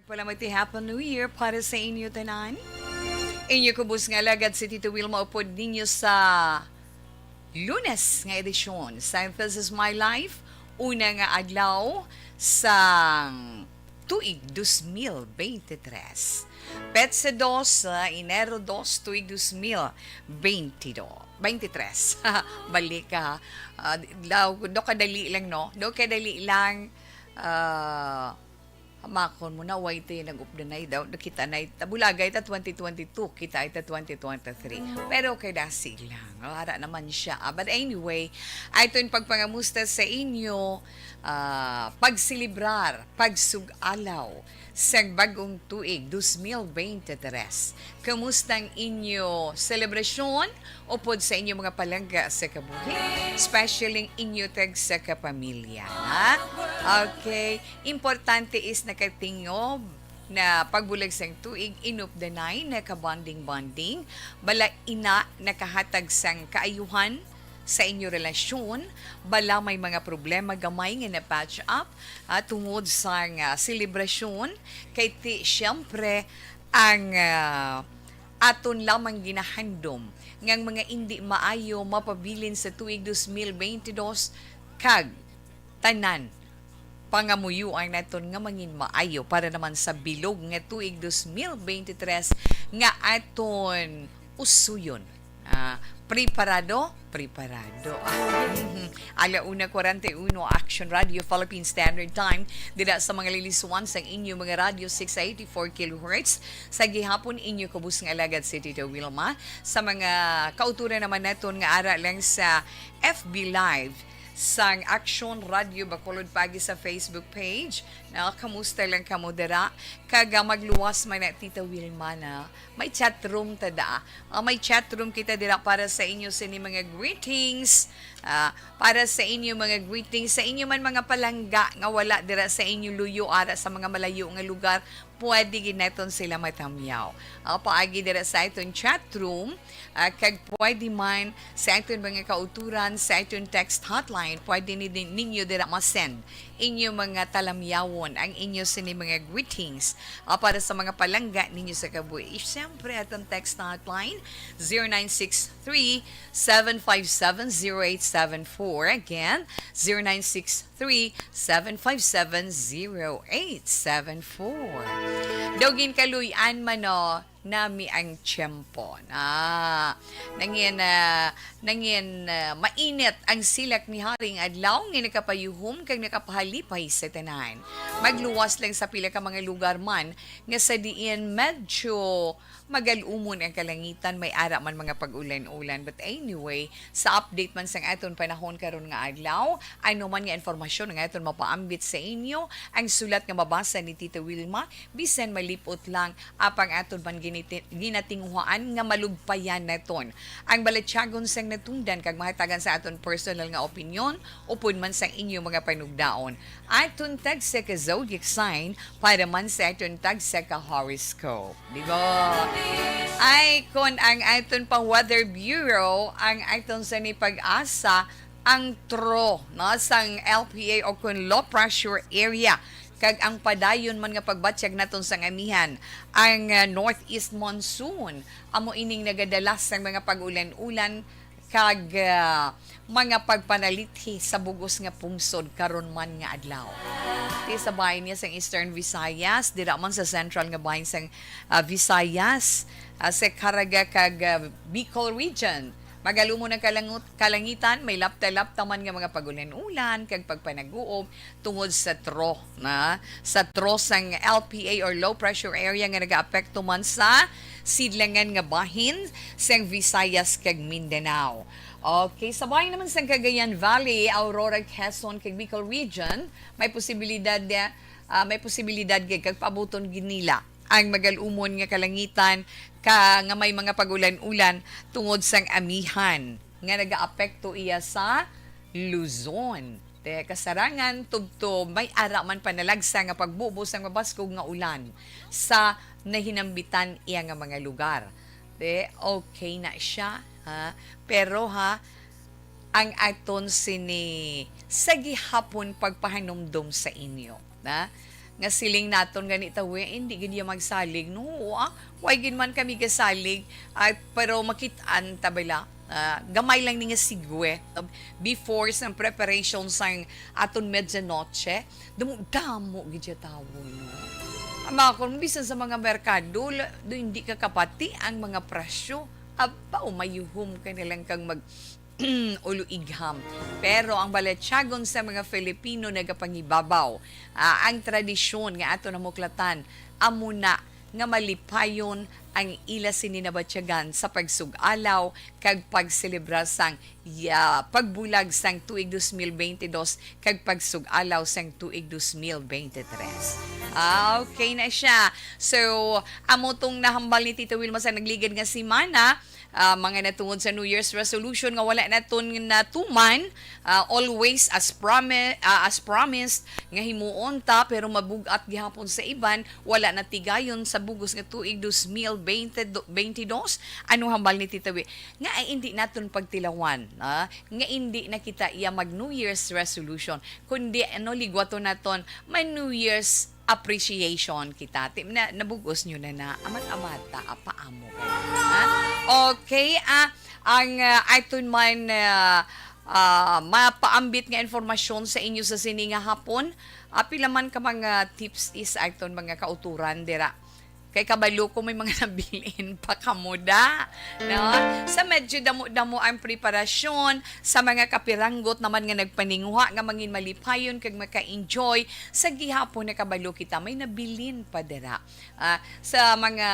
pala Happy New Year para sa inyo tanan. Inyo kubus nga lagad si Tito Wilma upod ninyo sa Lunes nga edisyon sa This is My Life. Una nga adlaw sa tuig 2023. Petsa 2 sa Enero 2 tuig 2022. 23. Balik ka. Do kadali lang no. Do kadali lang hamakon mo na wait nag-updanay daw kita na tabulagay ta 2022 kita ita 2023 pero kay dasig lang ara naman siya but anyway ay ito yung pagpangamusta sa inyo pagsilibrar pagsugalaw sa bagong tuig 2023 kamusta ang inyo selebrasyon upod sa inyo mga palangga sa kabuhi especially inyo tag sa kapamilya ha? Okay importante is nakatingob na pagbulag sang tuig inup danay nakabonding-bonding bala ina nakahatag sang kaayuhan sa inyo relasyon bala may mga problema gamay nga na patch up tungod sa selebrasyon kay ti syempre ang aton lamang ginahandom ngang mga hindi maayo mapabilin sa tuig 2022 kag tanan pangamuyuan naton nga mangin maayo para naman sa bilog nga tuig 2023 nga aton usuyon. Preparado? Preparado. Alauna 41 Action Radio Philippine Standard Time dira sa mga lilisuan sa inyo mga radio 684 kHz sa gihapon inyo kubus nga alagad si Tito Wilma sa mga kauturan naman naton nga ara lang sa FB Live sang Action Radio Bacolod Pagi sa Facebook page. Na kamusta lang kamo dira? Kaga magluwas man na Tita Wilma na may chat room tada. May chat room kita dira para sa inyo sa mga greetings. Para sa inyo mga greetings sa inyo man mga palangga nga wala dira sa inyo luyo ara sa mga malayo nga lugar pwede gineton sila matamyaw. Paagi dira sa iton chat room kag pwede man sa iton mga kauturan sa iton text hotline pwede ninyo dira ma-send inyo mga talamyawon ang inyo sini mga greetings para sa mga palangga ninyo sa kabuhi. Siyempre atong text hotline 0963-757-0874 again 0963-757-0874 Dogin kaluyan mano nami ang tiyempo. Nangin mainit ang silak ni Haring Adlaw nga nakapayuhom kag nakapahalipay sa tanan. Magluwas lang sa pila ka mga lugar man nga sa diin medyo magalumon ang kalangitan may ara man mga pag-ulan-ulan but anyway sa update man sang aton panahon karon nga adlaw ano man nga informasyon nga aton mapaambit sa inyo ang sulat nga mabasa ni Tita Wilma bisan malipot lang apang aton man ginatinghuan nga malugpayan naton ang balatyagon sang natungdan kag mahatagan sa aton personal nga opinion upod man sang inyo mga panugdaon aton tag sa ka zodiac sign para man sa aton tag sa ka horoscope di ba ay kon ang aton pang weather bureau ang aton sa ni pag-asa ang tro no sang LPA o kun low pressure area kag ang padayon man nga pagbatsyag naton sang amihan ang northeast monsoon amo ining nagadalas sang mga pag-ulan-ulan kag mga pagpanalithi sa bugos nga pungsod karon man nga adlaw. Di sa bahin niya sang Eastern Visayas, dira man sa central nga bahin sang Visayas, sa Caraga kag Bicol region. Magalumo ng kalangitan, may lapta-lapta man nga mga pagulan-ulan kag pagpanaguob tungod sa tro sa tro sang LPA or low pressure area nga nagaapekto man sa sidlangan nga bahin sang Visayas kag Mindanao. Okay, sabay naman sa Cagayan Valley, Aurora, Quezon, kag Bicol region, may posibilidad kag pabuton ginila ang magalumon nga kalangitan nga may mga pagulan-ulan tungod sang amihan nga nagaapekto iya sa Luzon. Kasarangan tubtob may ara man panalagsa nga pagbubos ang mabaskog nga ulan sa nahinambitan iya nga mga lugar. Okay na siya. Pero ang aton sini sa gihapon pagpahanumdum sa inyo. nga siling naton ganita we hindi gid ya magsalig no why gid man kami gasalig pero makitaan tabela gamay lang ni nga sigwe before sa preparation sang aton medianoche damo gid ya tawo no ama kung bisan sa mga merkado do hindi ka kapati ang mga presyo aba umayuhom ka nilang kang mag ulo igham. Pero ang baletsagon sa mga Filipino nagapangibabaw, ang tradisyon nga ato na muklatan, amuna nga malipayon ang ila sininabatyagan sa pagsugalaw kag pagselebra sang pagbulag sang tuig 2022 kag pagsugalaw sang tuig 2023. Okay na siya. So, amo tong nahambal ni Tito Wilma sa nagligad nga si Mana, mga natungod sa New Year's resolution nga wala naton natuman always as promised nga himuon ta pero mabugat gihapon sa iban wala na tigayon sa bugos nga tuig 2022 ano hambal ni Tita Wi nga ay hindi naton pagtilawan nga hindi na kita iya mag New Year's resolution kundi ligwato naton may New Year's appreciation kita. Na nabugos nyo na amat-amata, apaamo kayo. Okay, ang iton man mapaambit nga informasyon sa inyo sa sininga hapon. Pila man ka mga tips is iton mga kauturan dira. Kay kabalo ko may mga nabilin pa kamuda. No? Sa medyo damo-damo ang preparasyon, sa mga kapiranggot naman nga nagpaninguha, nga mangin malipayon, kag maka-enjoy, sa gihapon na kabalo kita, may nabilin pa dira. Sa mga,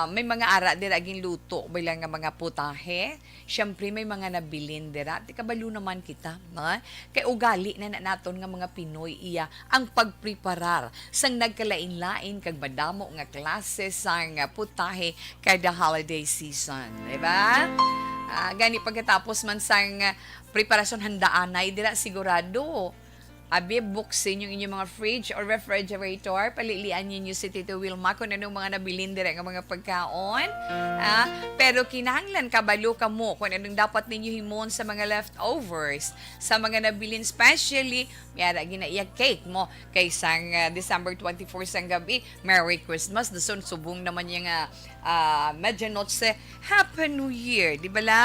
may mga ara dira, aging luto, bilang nga mga putahe, syempre may mga nabilin dira. Di kabalo naman kita. No? Kay ugali na naton nga mga Pinoy iya, ang pagpreparar, sang nagkalain-lain, kag madamo nga klase, sang putahe kada holiday season. Diba? Gani pagkatapos man sang preparasyon handaanay, dira sigurado. Abi, buksin yung inyong mga fridge or refrigerator. Palilian ninyo si Tito Wilma kung anong mga nabilin dira ng mga pagkaon. Pero kinahanglan kabalo ka mo kung anong dapat ninyo himon sa mga leftovers. Sa mga nabilin, especially, mayara ginaiya cake mo kaysang December 24 sang gabi. Merry Christmas. Dason subong naman yung medianoche. Happy New Year. Di ba la?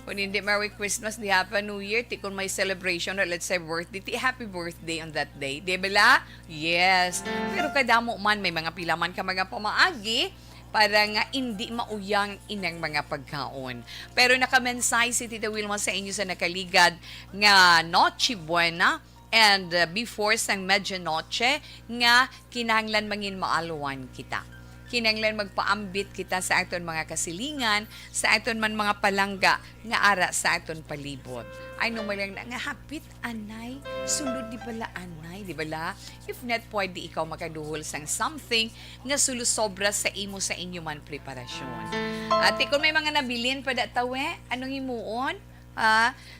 Kung hindi Merry Christmas, di Happy New Year, ti kung may celebration or let's say birthday, ti happy birthday on that day. Di ba la? Yes. Pero kadamo man, may mga pilaman ka mga pamaagi para nga hindi mauyang inang mga pagkaon. Pero nakamensay si Tita Wilma sa inyo sa nakaligad nga Noche Buena and before sang Medianoche nga kinahanglan mangin maaluan kita. Kinanglan magpaambit kita sa aton mga kasilingan, sa aton man mga palangga nga ara sa aton palibot. Ay no lang na nga hapit anay, sulod di pala anay, di bala? If not pwede ikaw makaduhol sang something nga sulusobra sa imo sa inyo man preparasyon. At kung may mga nabilin pa tawe, anong himuon?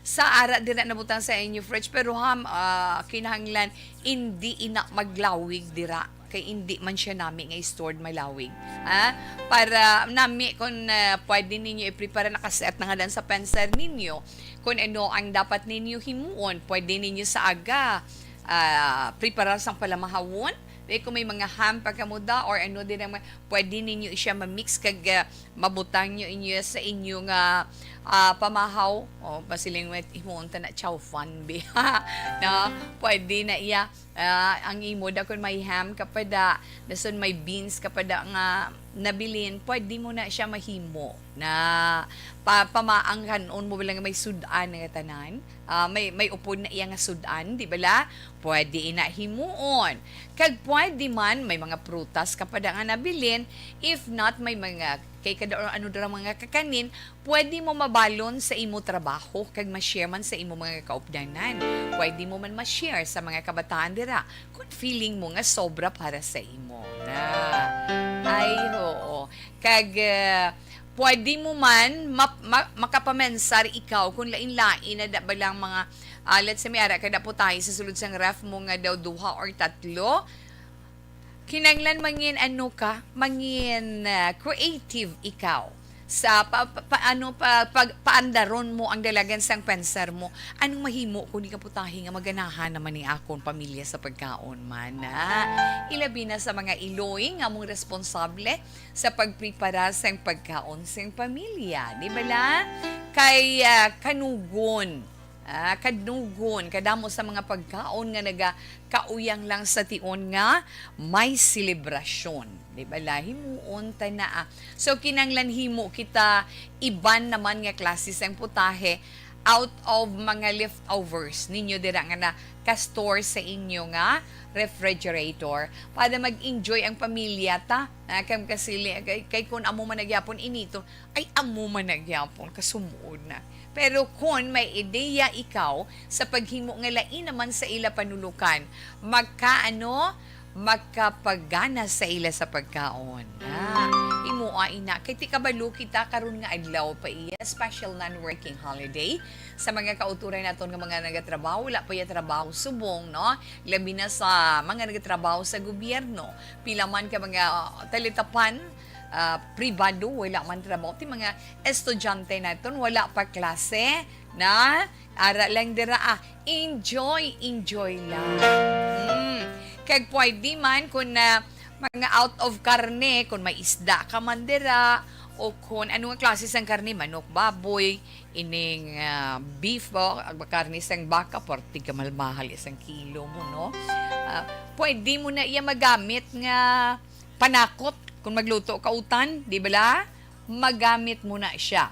Sa ara dira nabutang sa inyo fridge pero kinahanglan hindi ina maglawig dira kay hindi man siya nami nga stored malawig. Para nami kung pwede ninyo i-prepare nakaset na nga dan sa penser ninyo kung ano ang dapat ninyo himuon, pwede ninyo sa aga prepare sang palamahawon. Kung may mga ham pagkamuda or ano din naman, pwede ninyo siya ma-mix kag mabutang nyo inyo sa inyo nga pamahaw. O, pasiling wet imunta na chow fan be. No? Pwede na iya ang imo da kung may ham kapada, dason may beans kapada nga nabilin, pwede mo na siya mahimo na pamaanghanon mo bilang may sudan nga tanan. May upod na iya nga sudan, di ba la? Pwede ina himuon. Kag pwede man may mga prutas kapada nga nabilin, if not may mga kay kada ano dara mga kakanin, pwede mo mabalon sa imo trabaho kag ma-share man sa imo mga kaupdanan. Pwede mo man ma-share sa mga kabataan dira kung feeling mo nga sobra para sa imo. Ay, oo. Kag pwede mo man makapamensar ikaw kung lain-lain na ba lang mga let's say may ara kada po tayo sa sulod sang ref mo nga daw 2 or 3. Kinanglan mangin ano ka, mangin creative ikaw sa paandaron mo ang dalagan sang pensar mo. Anong mahimo kung di ka putahi nga maganahan naman ni akon pamilya sa pagkaon man. Ilabi na sa mga iloy nga mong responsable sa pagprepara sang pagkaon sang pamilya. Di ba la? Kay kanugon. Kadugon, kadamo sa mga pagkaon nga kauyang lang sa tion nga may selebrasyon. Di ba la? Himuon ta na. So, kinanglan himo kita iban naman nga klase sang putahe out of mga leftovers ninyo dira nga na ka-store sa inyo nga refrigerator para mag-enjoy ang pamilya ta. Kam kasili kay kun amo man nagyapon inito ay amo man nagyapon kasumuod na. Pero kung may ideya ikaw sa paghimo nga lain naman sa ila panulukan, magkapagana sa ila sa pagkaon. Imua ina. Kay ti kabalo kita karon nga adlaw pa iya special non-working holiday sa mga kauturan naton nga mga nagatrabaho, wala pa iya trabaho subong, no? Labi na sa mga nagatrabaho sa gobyerno. Pila man ka mga talitapan, privado, wala man trabaho. Ti mga estudyante naton wala pa klase na ara lang dira enjoy lang. Kag pwede man kung mga out of karne, kung may isda ka man dira, o kung ano nga klase sang karne, manok, baboy, ining beef ba, karne sang baka, porti ka malmahal isang kilo mo, no? Pwede mo na iya magamit nga panakot kung magluto ka utan, di ba la? Magamit mo na siya.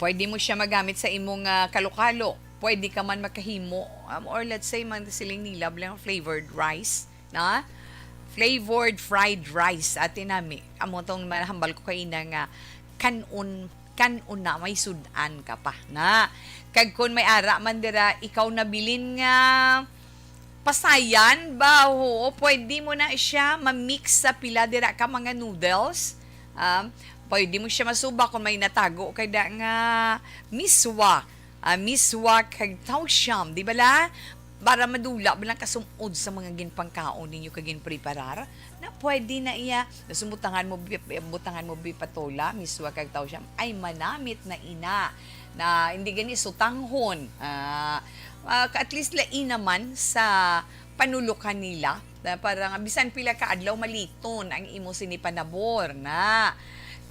Pwede mo siya magamit sa imong kalokalo. Pwede ka man makahimo, or let's say man siling nilab lang flavored rice, na? Flavored fried rice atin nami. Amo tong mahambal ko kay nga kanon na may sudan ka pa na. Kag kun may ara man dira ikaw nabilin nga pasayan ba ho, pwede mo na siya ma-mix sa pila dira ka mga noodles. Pwede mo siya masuba kung may natago kay da nga miswa kag tawsyam, di ba la? Para madula bilang kasumod sa mga ginpangkaon ninyo kagin preparar na pwede na iya nasumutangan mo bipatola miswa kag tawsyam ay manamit na ina na hindi gani sutanghon at least lain naman sa panulukan nila na parang bisan pila ka adlaw maliton ang imo sinipanabor na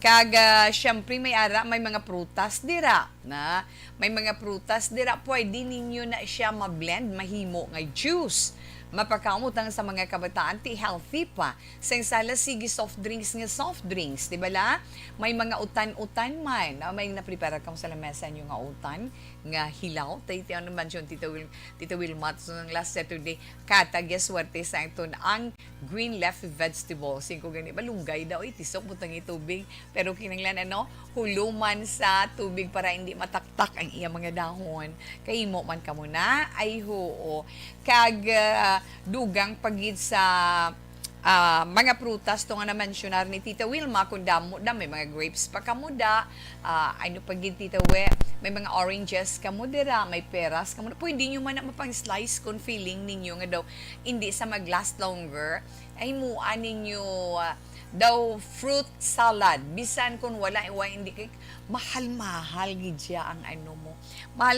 kag syempre may mga prutas dira na may mga prutas dira pwede ninyo na siya ma-blend mahimo nga juice mapakaumutang sa mga kabataan ti healthy pa sang sala sige soft drinks, di ba la? May mga utan-utan man may naprepare ka sa lamesa nyo nga utan nga hilaw tayo ano man yun Tita Wilma so ng last Saturday katagya swerte sa ito ang green leafy vegetables singko gani balunggay daw itisok butang itubig pero kinanglan huluman sa tubig para hindi mataktak ang iya mga dahon kay mo man ka muna ay hoo kag dugang pagid sa mga prutas to nga na-mentionar ni Tita Wilma kung damo may mga grapes pa kamuda ano pagid Tita We may mga oranges kamudira may peras kamuda pwede nyo man na mapang-slice kung feeling ninyo nga daw hindi sa mag-last longer ay muan ninyo daw fruit salad bisan kung wala hindi kay mahal gid siya ang mo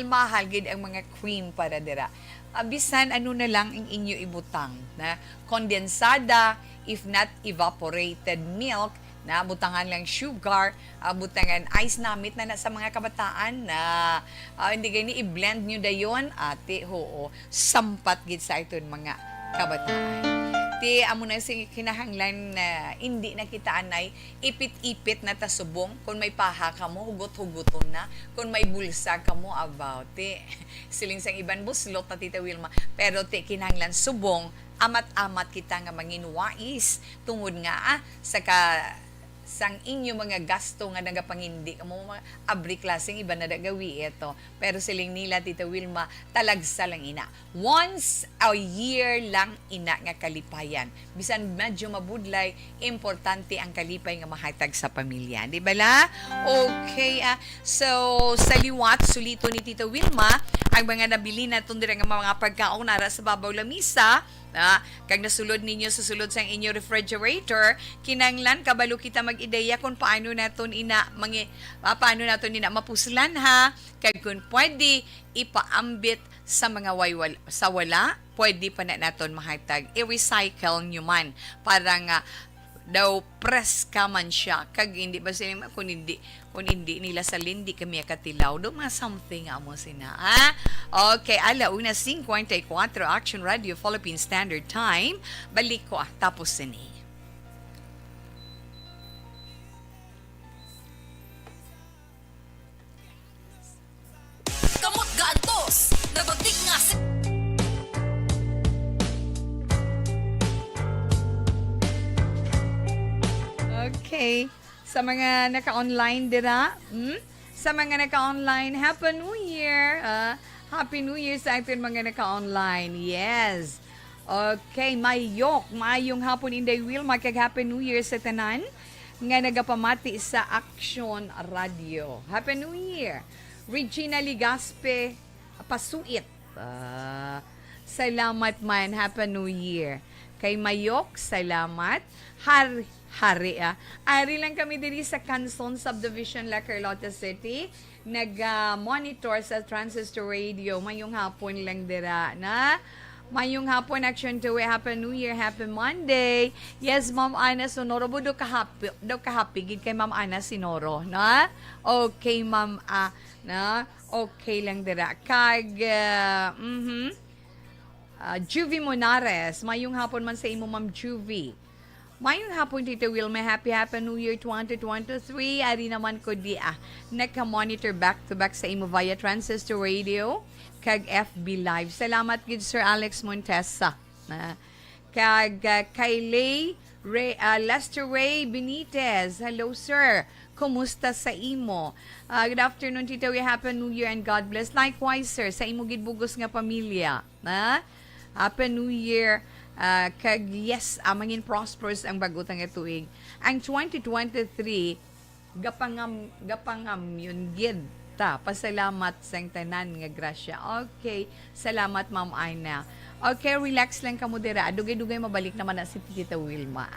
mahal gid ang mga cream para dira bisan na lang ang inyo ibutang na kondensada if not evaporated milk na butangan lang sugar butangan ice namit na sa mga kabataan na hindi gani i-blend nyo dayon ate hoo sampat gid sa iton mga kabataan ti amo na sing kinahanglan na hindi na kita anay ipit-ipit na tasubong kung may paha ka mo hugot-hugoton na kung may bulsa ka mo about siling sang iban buslot na Tita Wilma pero ti kinahanglan subong amat-amat kita nga manginwais tungod nga sang inyo mga gasto nga nagapangindi mo mga abri klaseng iba na dagawi ito pero siling nila Tita Wilma talagsa lang ina once a year lang ina nga kalipayan bisan medyo mabudlay importante ang kalipay nga mahatag sa pamilya di ba la okay so sa liwat sulito ni Tita Wilma ang mga nabili na itong nga mga pagkaon nara sa babaw lamisa, kag nasulod ninyo sa sulod sa inyo refrigerator, kinanglan kabalo kita mag-ideya kung paano naton paano naton ina mapuslan ha, kag kung pwede ipaambit sa mga sa wala, pwede pa na naton mahatag i-recycle nyo man para nga daw press ka man siya kag hindi ba sila kung hindi nila sa lindi kami katilaw do mga something amo sina okay, 1:54 Action Radio Philippine Standard Time, balik ko tapos sini. Kamot gaantos nagagdik nga si Okay. Sa mga naka-online dira, sa mga naka-online, Happy New Year! Happy New Year sa ating mga naka-online. Yes. Okay, mayong hapon Inday Will, Happy New Year sa tanan nga nagapamati sa Action Radio. Happy New Year! Regina Ligaspe, Pasuit. Salamat man, Happy New Year. Kay Mayok, salamat. Ari lang kami diri sa Canson Subdivision, La Carlota City. Nag-monitor sa Transistor Radio. Mayong hapon lang dira na. Mayong hapon, Action to Happy New Year, Happy Monday. Yes, Ma'am Ana Sonoro. Do kahapi. Gid kay Ma'am Ana Sinoro. Na? Okay, Ma'am na? Okay lang dira. Kag, Juvie Monares. Mayong hapon man sa imo, Ma'am Juvie. Mayong hapon, Tito Wilma. Happy New Year 2023. Ari naman ko naka-monitor back-to-back sa imo via Transistor Radio kag FB Live. Salamat gid Sir Alex Montesa. Kag kay Lester Ray Benitez. Hello, sir. Kumusta sa imo? Good afternoon, Tito. Happy New Year and God bless. Likewise, sir, sa imo gid bugos nga pamilya. Happy New Year. Kag yes, mangin prosperous ang bagutang ituig. Ang 2023 gapangam yun gid ta. Pasalamat sa tanan nga grasya. Okay, salamat Ma'am Aina. Okay, relax lang kamo dira. Dugay-dugay mabalik naman na si Tita Wilma.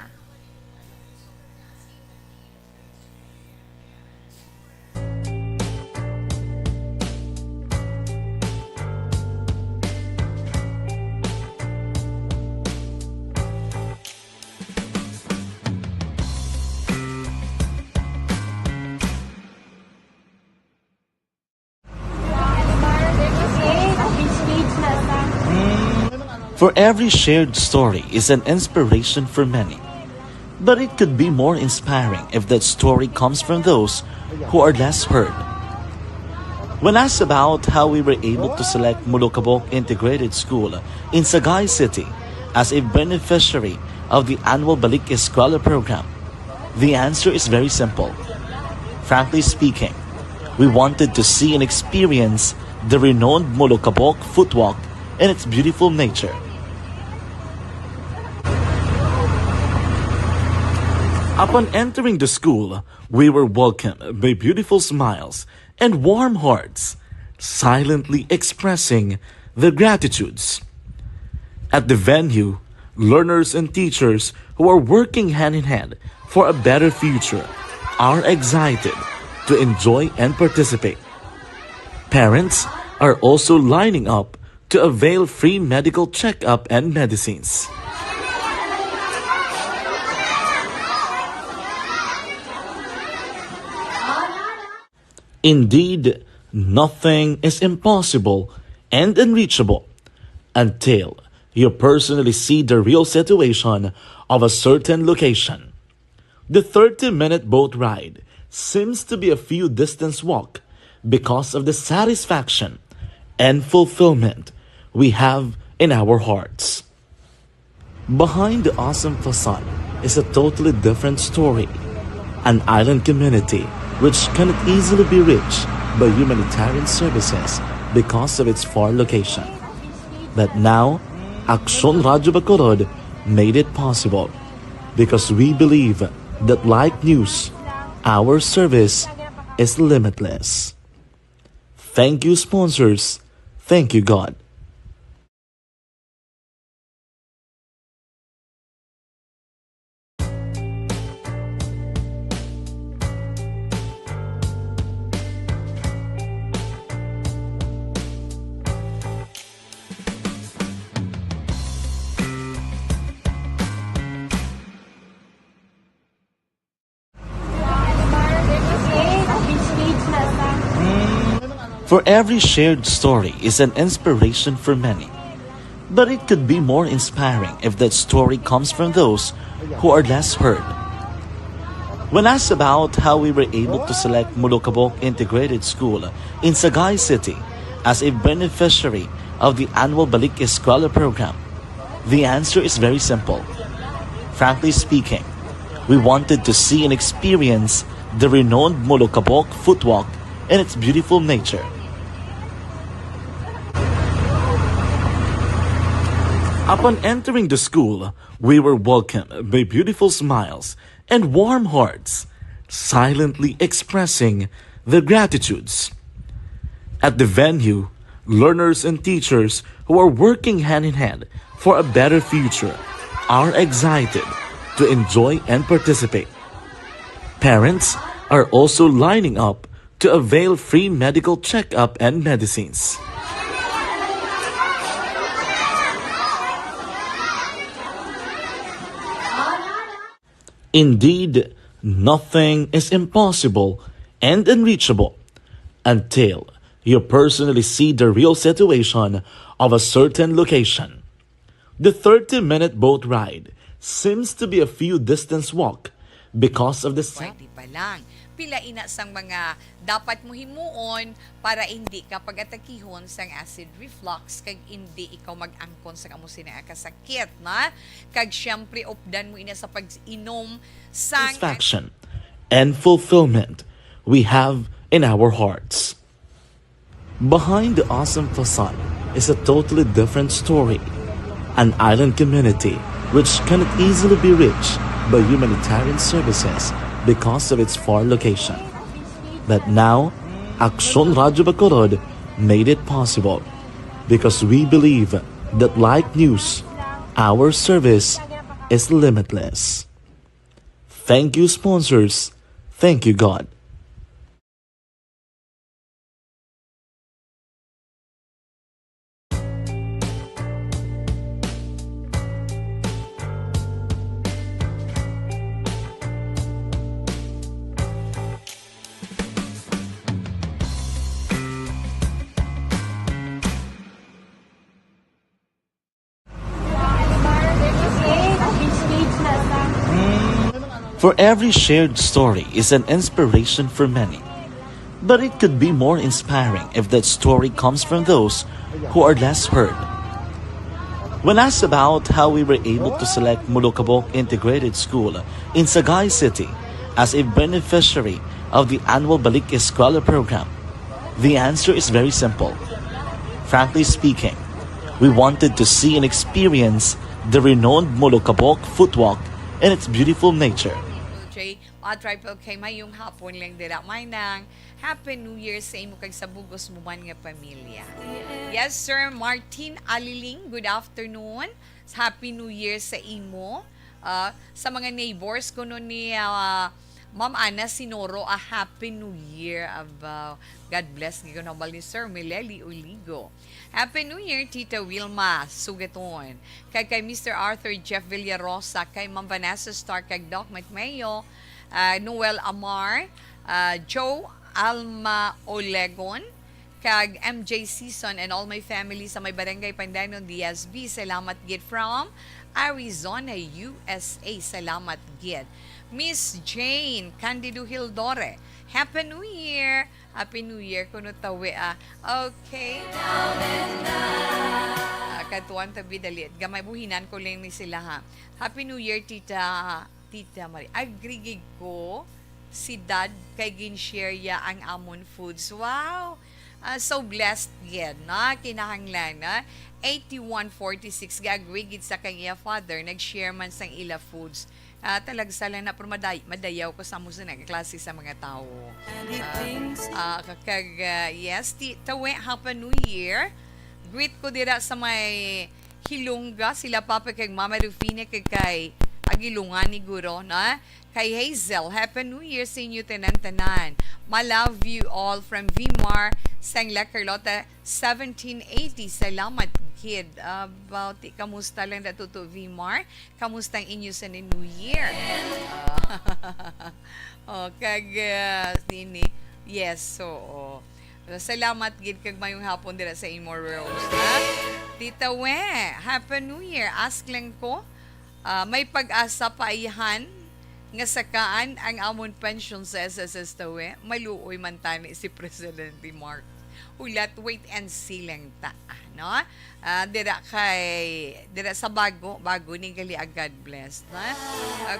For every shared story is an inspiration for many. But it could be more inspiring if that story comes from those who are less heard. When asked about how we were able to select Mulukabok Integrated School in Sagay City as a beneficiary of the annual Balik Eskwela program, the answer is very simple. Frankly speaking, we wanted to see and experience the renowned Mulukabok footwalk in its beautiful nature. Upon entering the school, we were welcomed by beautiful smiles and warm hearts, silently expressing their gratitudes. At the venue, learners and teachers who are working hand in hand for a better future are excited to enjoy and participate. Parents are also lining up to avail free medical checkup and medicines. Indeed, nothing is impossible and unreachable until you personally see the real situation of a certain location. The 30-minute boat ride seems to be a few distance walk because of the satisfaction and fulfillment we have in our hearts. Behind the awesome facade is a totally different story. An island community which cannot easily be reached by humanitarian services because of its far location. But now, Action Radio Bacolod made it possible because we believe that like news, our service is limitless. Thank you, sponsors. Thank you, God. For every shared story is an inspiration for many. But it could be more inspiring if that story comes from those who are less heard. When asked about how we were able to select Mulukabok Integrated School in Sagay City as a beneficiary of the annual Balik Eskwela program, the answer is very simple. Frankly speaking, we wanted to see and experience the renowned Mulukabok footwalk and its beautiful nature. Upon entering the school, we were welcomed by beautiful smiles and warm hearts, silently expressing their gratitudes. At the venue, learners and teachers who are working hand in hand for a better future are excited to enjoy and participate. Parents are also lining up to avail free medical checkup and medicines. Indeed, nothing is impossible and unreachable until you personally see the real situation of a certain location. The 30-minute boat ride seems to be a few distance walk because of the Pwede pa lang. Pila ina sang mga dapat mo himuon para hindi ka pag-atakihon sang acid reflux kag hindi ikaw mag-angkon sa kamo kasakit na kag syempre opdan mo ina sa pag-inom sang satisfaction and fulfillment we have in our hearts. Behind the awesome facade is a totally different story. An island community which cannot easily be reached by humanitarian services because of its far location. But now, Aksyon Radyo Bacolod made it possible because we believe that like news, our service is limitless. Thank you, sponsors. Thank you, God. For every shared story is an inspiration for many. But it could be more inspiring if that story comes from those who are less heard. When asked about how we were able to select Mulukabok Integrated School in Sagay City as a beneficiary of the annual Balik Eskwela program, the answer is very simple. Frankly speaking, we wanted to see and experience the renowned Mulukabok footwalk and its beautiful nature. Triple K mayong hapon lang dira may nang Happy New Year sa imo kag sa bugos mo man nga pamilya. Yes sir, Martin Aliling, good afternoon. Happy New Year sa imo. Sa mga neighbors ko no ni Ma'am Ana Sinoro, a Happy New Year. God bless gigo na bal ni Sir Mileli Uligo. Happy New Year, Tita Wilma Sugaton. Kay Mr. Arthur Jeff Villarosa, kay Ma'am Vanessa Stark, kay Doc Matmayo, Noel Amar, Joe Alma Olegon, kag MJ Season and all my family sa may barangay Pandanon DSB. Salamat gid from Arizona, USA. Salamat gid. Miss Jane Candido Hildore, Happy New Year! Happy New Year kuno tawi Okay. Katuan tabi dalit. Gamay buhinan ko lang ni sila ha. Happy New Year, Tita Marie. Agrigig ko si Dad kay gin-share ya ang Amon Foods. Wow! So blessed yan, na? Kinahanglan, na? 8146 gagwigid sa kanya father, nag-share man sang ila foods. Talagsala na pero madayaw ko sa muso na klase sa mga tao. Yes, tawe, Happy New Year. Greet ko dira sa may Hilongga, sila Papa kay Mama Rufina kay Agilungan ni Guro, na? Kay Hazel, Happy New Year sa inyo tanan-tanan. My love you all from Vimar, Sangla Carlota, 1780. Salamat, kid. About, kamusta lang natuto, Vimar? Kamusta ang inyo sa New Year? Sini. Yes, so, salamat gid kag mayong hapon dira sa Imor Rose. Ha? Tita We, Happy New Year. Ask lang ko, may pag-asa pa ihan nga sakaan ang amon pension sa SSS Tawe. Maluoy man tani si Presidente Mark. Ulat, wait and see lang ta. No? Dira sa bago ni gali God bless. Na?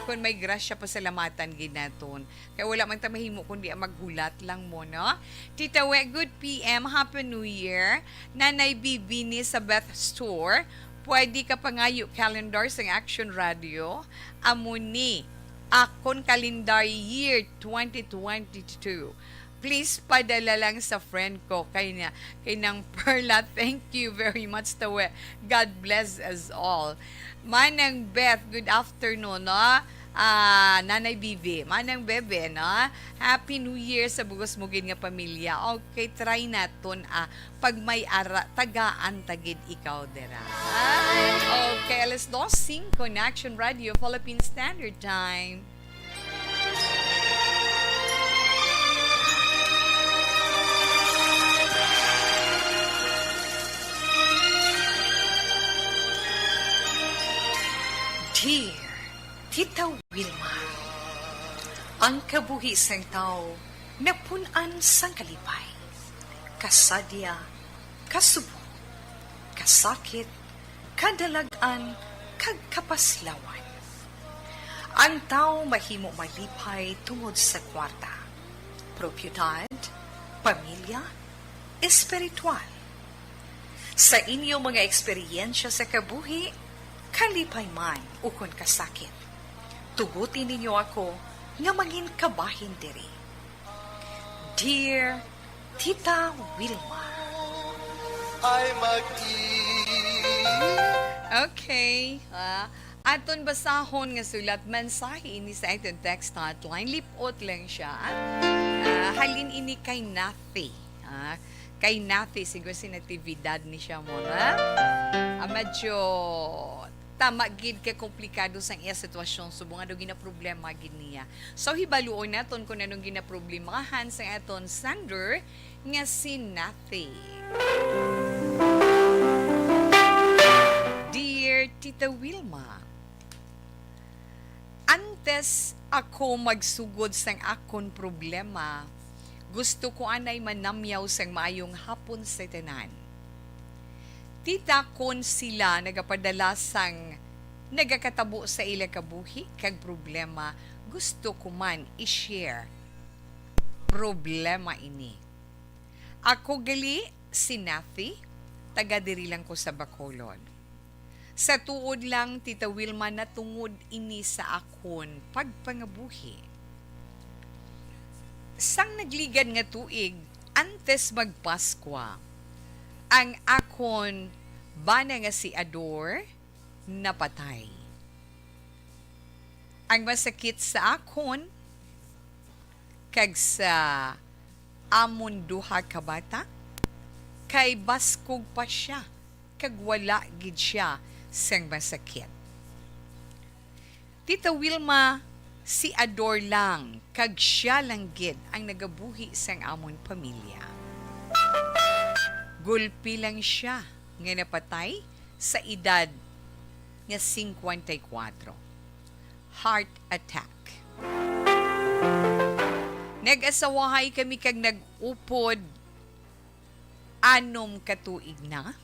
Kung may grasya, pasalamatan ginaton. Kaya wala man ta mahimo kundi maghulat lang mo, no? Tita We, good PM, Happy New Year. Nanay Bibi ni sa Beth Store. Pwede ka pangayo calendar sa Action Radio. Amuni, akon calendar year 2022. Please padala lang sa friend ko kay nang Perla. Thank you very much, Tawe. God bless us all. Manang Beth, good afternoon, no? Nanay Bibi, Manang Bebe, no? Happy New Year sa bugos mugin nga pamilya. Okay, try naton pag may tagaan tagid ikaw dera. Okay, alas 2:05 Connection Radio Philippine Standard Time. Dear Tita Wilma, ang kabuhi sang tao napunan sang kalipay, kasadya, kasubo, kasakit, kadalagan, kag kapaslawan. Ang tao mahimo malipay tungod sa kwarta, propiedad, pamilya, espiritual. Sa inyo mga eksperyensya sa kabuhi, kalipay man ukon kasakit, tugutin ninyo ako nga maging kabahin diri. Dear Tita Wilma. Okay. Aton basahon nga sulat mensahe ini sa aton text hotline. Lipot lang siya. Halin ini kay Nathi. Kay Nathi, siguro si natividad ni siya mo na. Medyo tama gid kay komplikado sang iya sitwasyon subong ano gina problema gid niya. So hibaluon naton kung anong gina problemahan sa aton sender nga si Nathi. Dear Tita Wilma, antes ako magsugod sang akon problema, gusto ko anay manamyaw sang maayong hapon sa tanan. Tita kon sila nagapadala sang nagakatabo sa ila kabuhi kag problema, gusto ko man i-share problema ini. Ako gali si Nathi, taga diri lang ko sa Bacolod. Sa tuod lang, Tita Wilma, natungod ini sa akon pagpangabuhi. Sang nagligad nga tuig, antes magpaskwa, ang akon bana nga si Ador napatay. Ang masakit sa akon kag sa amon duha ka bata kay baskog pa siya kag wala gid siya sang masakit. Tita Wilma, si Ador lang kag siya lang gid ang nagabuhi sang amon pamilya. Gulpi lang siya nga napatay sa edad nga 54. Heart attack. Nag-asawahay kami kag nag-upod 6 katuig na.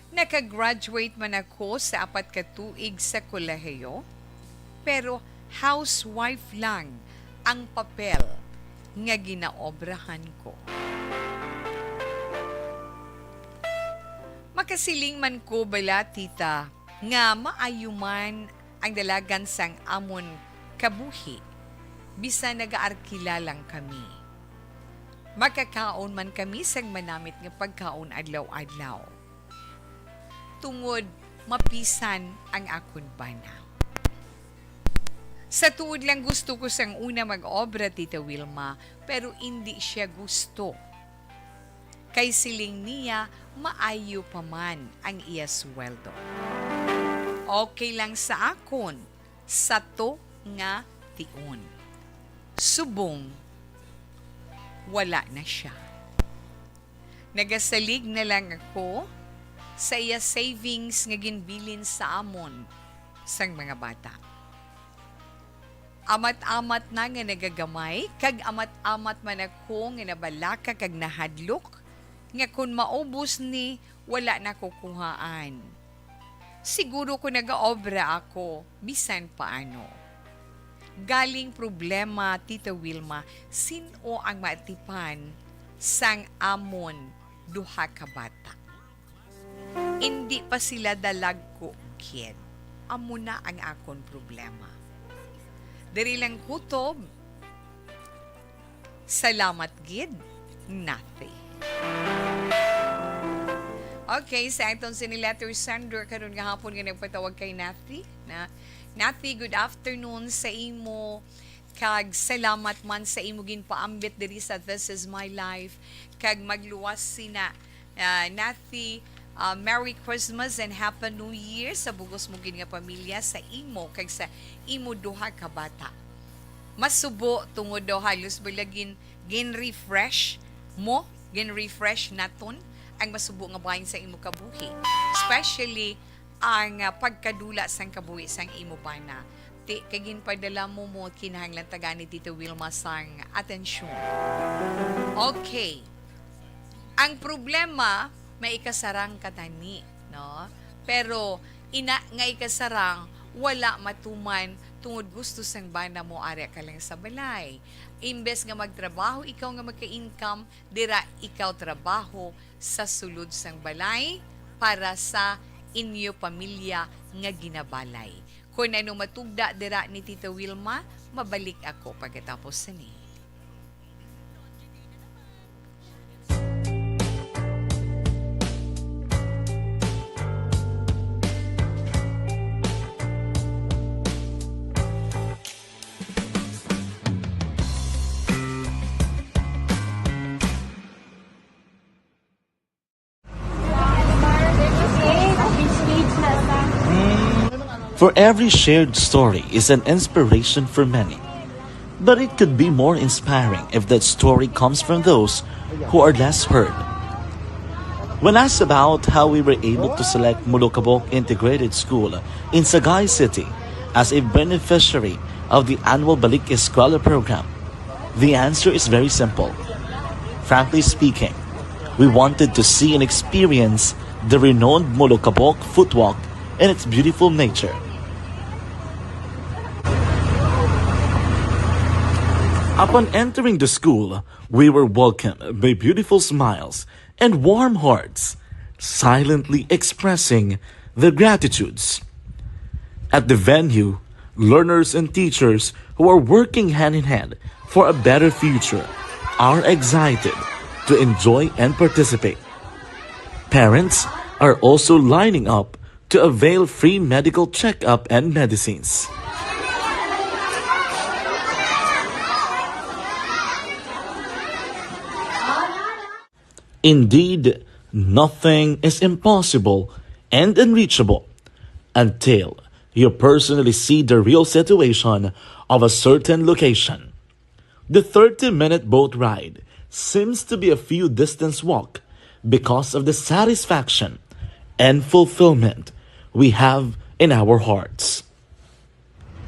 Naka-graduate man ako sa 4 katuig sa kolehiyo, pero housewife lang ang papel nga ginaobrahan ko. Makasiling man ko bala, tita, nga maayuman ang dalagan sang amon kabuhi, bisa nagaarkila lang kami. Makakaon man kami sang manamit nga pagkaon adlaw-adlaw. tungod mapisan ang akon bana. Sa tuod lang gusto ko sang una mag-obra, Tita Wilma, pero hindi siya gusto. Kay siling niya, maayo pa man ang iya sweldo. Okay lang sa akon, sa to nga tion. Subong, wala na siya. Nagasalig na lang ako sa iya savings nga ginbilin sa amon sang mga bata. Amat-amat na nga nagagamay, kag amat-amat man ako nga nabalaka kag nahadlok, nga kung maubos ni, wala na kukuhaan. Siguro kung nag-obra ako, bisan paano. Galing problema, Tita Wilma, sino ang maatipan sang amon duha ka bata? Hindi pa sila dalag ko, kid. Amo na ang akon problema. Dari lang kutob. Salamat, gid. Nothing. Okay, sa itong siniletter sender karon nga hapon nga nagpatawag kay Nathy na Nathy, good afternoon sa imo, kag salamat man sa imo ginpaambit diri sa This Is My Life, kag magluwas sina Nathy. Merry Christmas and Happy New Year sa bugos mo gid nga pamilya, sa imo kag sa imo duha ka bata. Masubo tungod daw halos balagin gin-refresh naton ang masubo nga bahin sa imo kabuhi. Especially ang pagkadula sang kabuhi sang imo bana. Kay ginpadala mo kinahanglan taga ni Tito Wilma sang atensyon. Okay. Ang problema, may ikasarang katani, no? Pero ina nga ikasarang wala matuman tungod gusto sang bana mo ari ka lang sa balay. Imbes nga magtrabaho ikaw nga magka-income, dira ikaw trabaho sa sulod sang balay para sa inyo pamilya nga ginabalay. Kung ano matugda dira ni Tita Wilma, mabalik ako pagkatapos ni. For every shared story is an inspiration for many. But it could be more inspiring if that story comes from those who are less heard. When asked about how we were able to select Mulukabok Integrated School in Sagay City as a beneficiary of the annual Balik Eskwela program, the answer is very simple. Frankly speaking, we wanted to see and experience the renowned Mulukabok footwalk and its beautiful nature. Upon entering the school, we were welcomed by beautiful smiles and warm hearts, silently expressing their gratitudes. At the venue, learners and teachers who are working hand in hand for a better future are excited to enjoy and participate. Parents are also lining up to avail free medical checkup and medicines. Indeed, nothing is impossible and unreachable until you personally see the real situation of a certain location. The 30-minute boat ride seems to be a few distance walk because of the satisfaction and fulfillment we have in our hearts.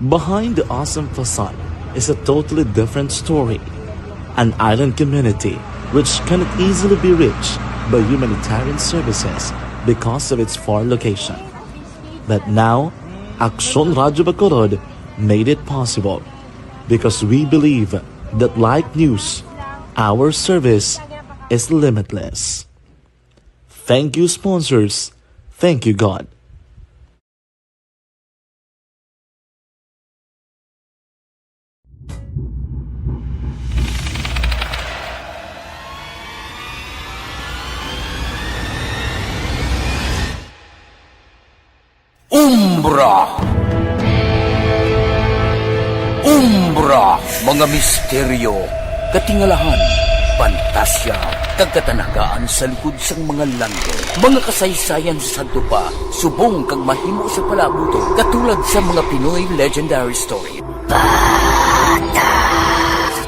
Behind the awesome facade is a totally different story. An island community which cannot easily be reached by humanitarian services because of its far location. But now, Aksyon Radyo Bacolod made it possible because we believe that like news, our service is limitless. Thank you, sponsors. Thank you, God. Umbra! Umbra! Mga misteryo, katingalahan, pantasya, kagkatanagaan sa likod sang mga lando. Mga kasaysayan sa dupa, subong kag mahimo sa palabuto, katulad sa mga Pinoy legendary story.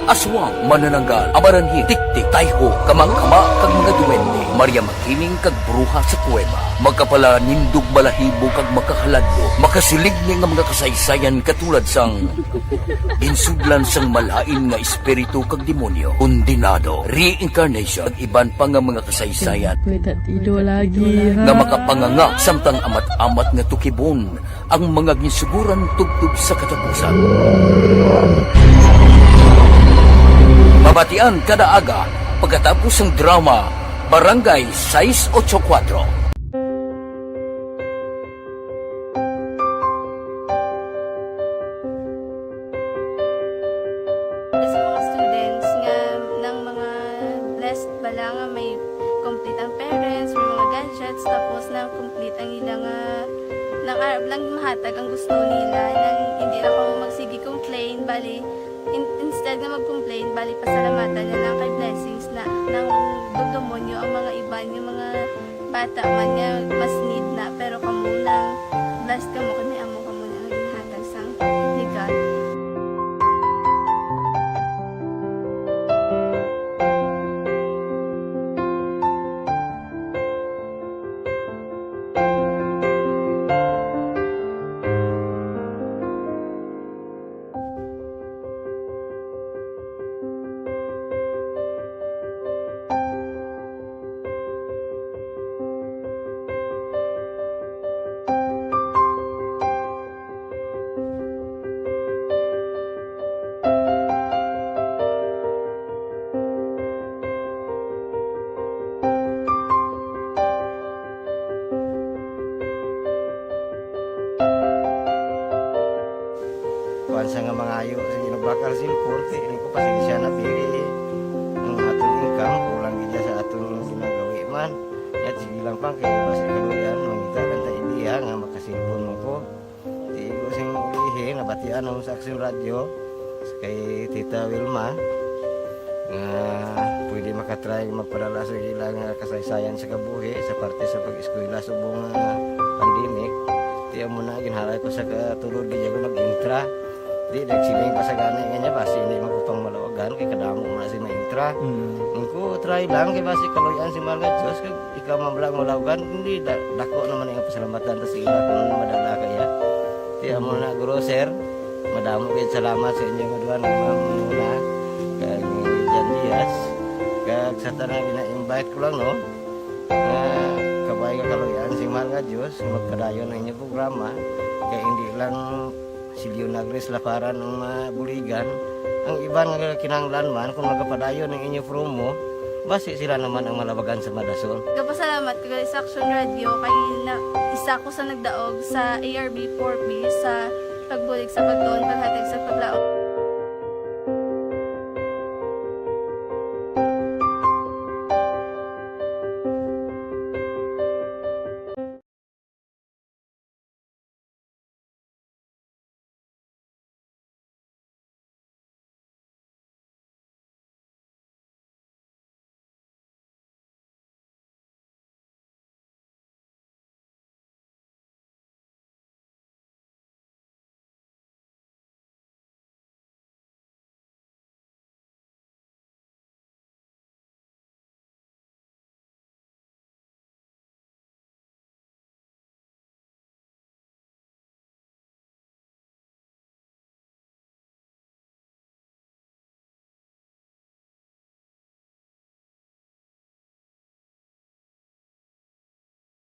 Aswang, manananggal, amaranhit, tiktik, tayho, kamangkama, kag mga duwende, Maria Makining kag bruha sa kuweba, magkapala nindog balahibo kag makahaladlo, makasilig ni nga mga kasaysayan katulad sang insudlan sang malain nga espiritu kag demonyo, undinado, reincarnation, ag iban pa nga mga kasaysayan May tatido lagi. nga makapanganga samtang amat-amat nga tukibon ang mga ginsuguran tugtog sa katapusan. Mabatian kada aga pagkatapos ng drama Barangay 684. Sa mga students nga ng mga blessed bala nga may complete ang parents, may mga gadgets, tapos na complete ang ilang nang arab lang mahatag ang gusto nila nang hindi na ako magsigi complain bali instead na mag-complain bali pasalamatan na lang kay blessings na nang dudumonyo ang mga iban yung mga bata man nga mas need na pero kamo nang blessed kamo kami amo kamo na ginhatag sang ni God. Kuan sa nga mga ayo sa ginubakal silpur kay ini ko pasensya na pili ang atong income kulang gid sa atong ginagawi man at sige lang pang kay basta kaluyan mangita kan ta ideya nga makasilpon mo ko di ko sing ihi nabatian ang sa Aksyon Radio kay Tita Wilma nga pwede makatry magpadala sa ilang kasaysayan sa kabuhi sa parte sa pag-eskwela subong pandemic tiya mo na ginhalay ko sa katulod di ko nag-intra di nagsiling pa sa gani kanya basi hindi magupang malawagan kay kadamo mo na si ma-intra ko try lang kay basi kaloyan si mga Diyos kay ikaw mablang malawagan hindi dako naman ang pasalamatan ta sa ila kung madala kaya tiya mo na guro sir madamo kay salamat sa inyong duha ng mamuna kay Jan Diaz kag sa tanang ina-invite ko lang no kabay ka kaloyan si mga Diyos magpadayon ng inyong programa kay hindi lang silyo nagres laparan ng buligan ang iban nga kinanglan man kung magapadayon ng inyong promo basi sila naman ang malabagan sa Madason. Kapasalamat ko sa Aksyon Radio kay na isa ko sa nagdaog sa ARB 4B sa pagbulig sa pagtuon paghatag sa paglaom.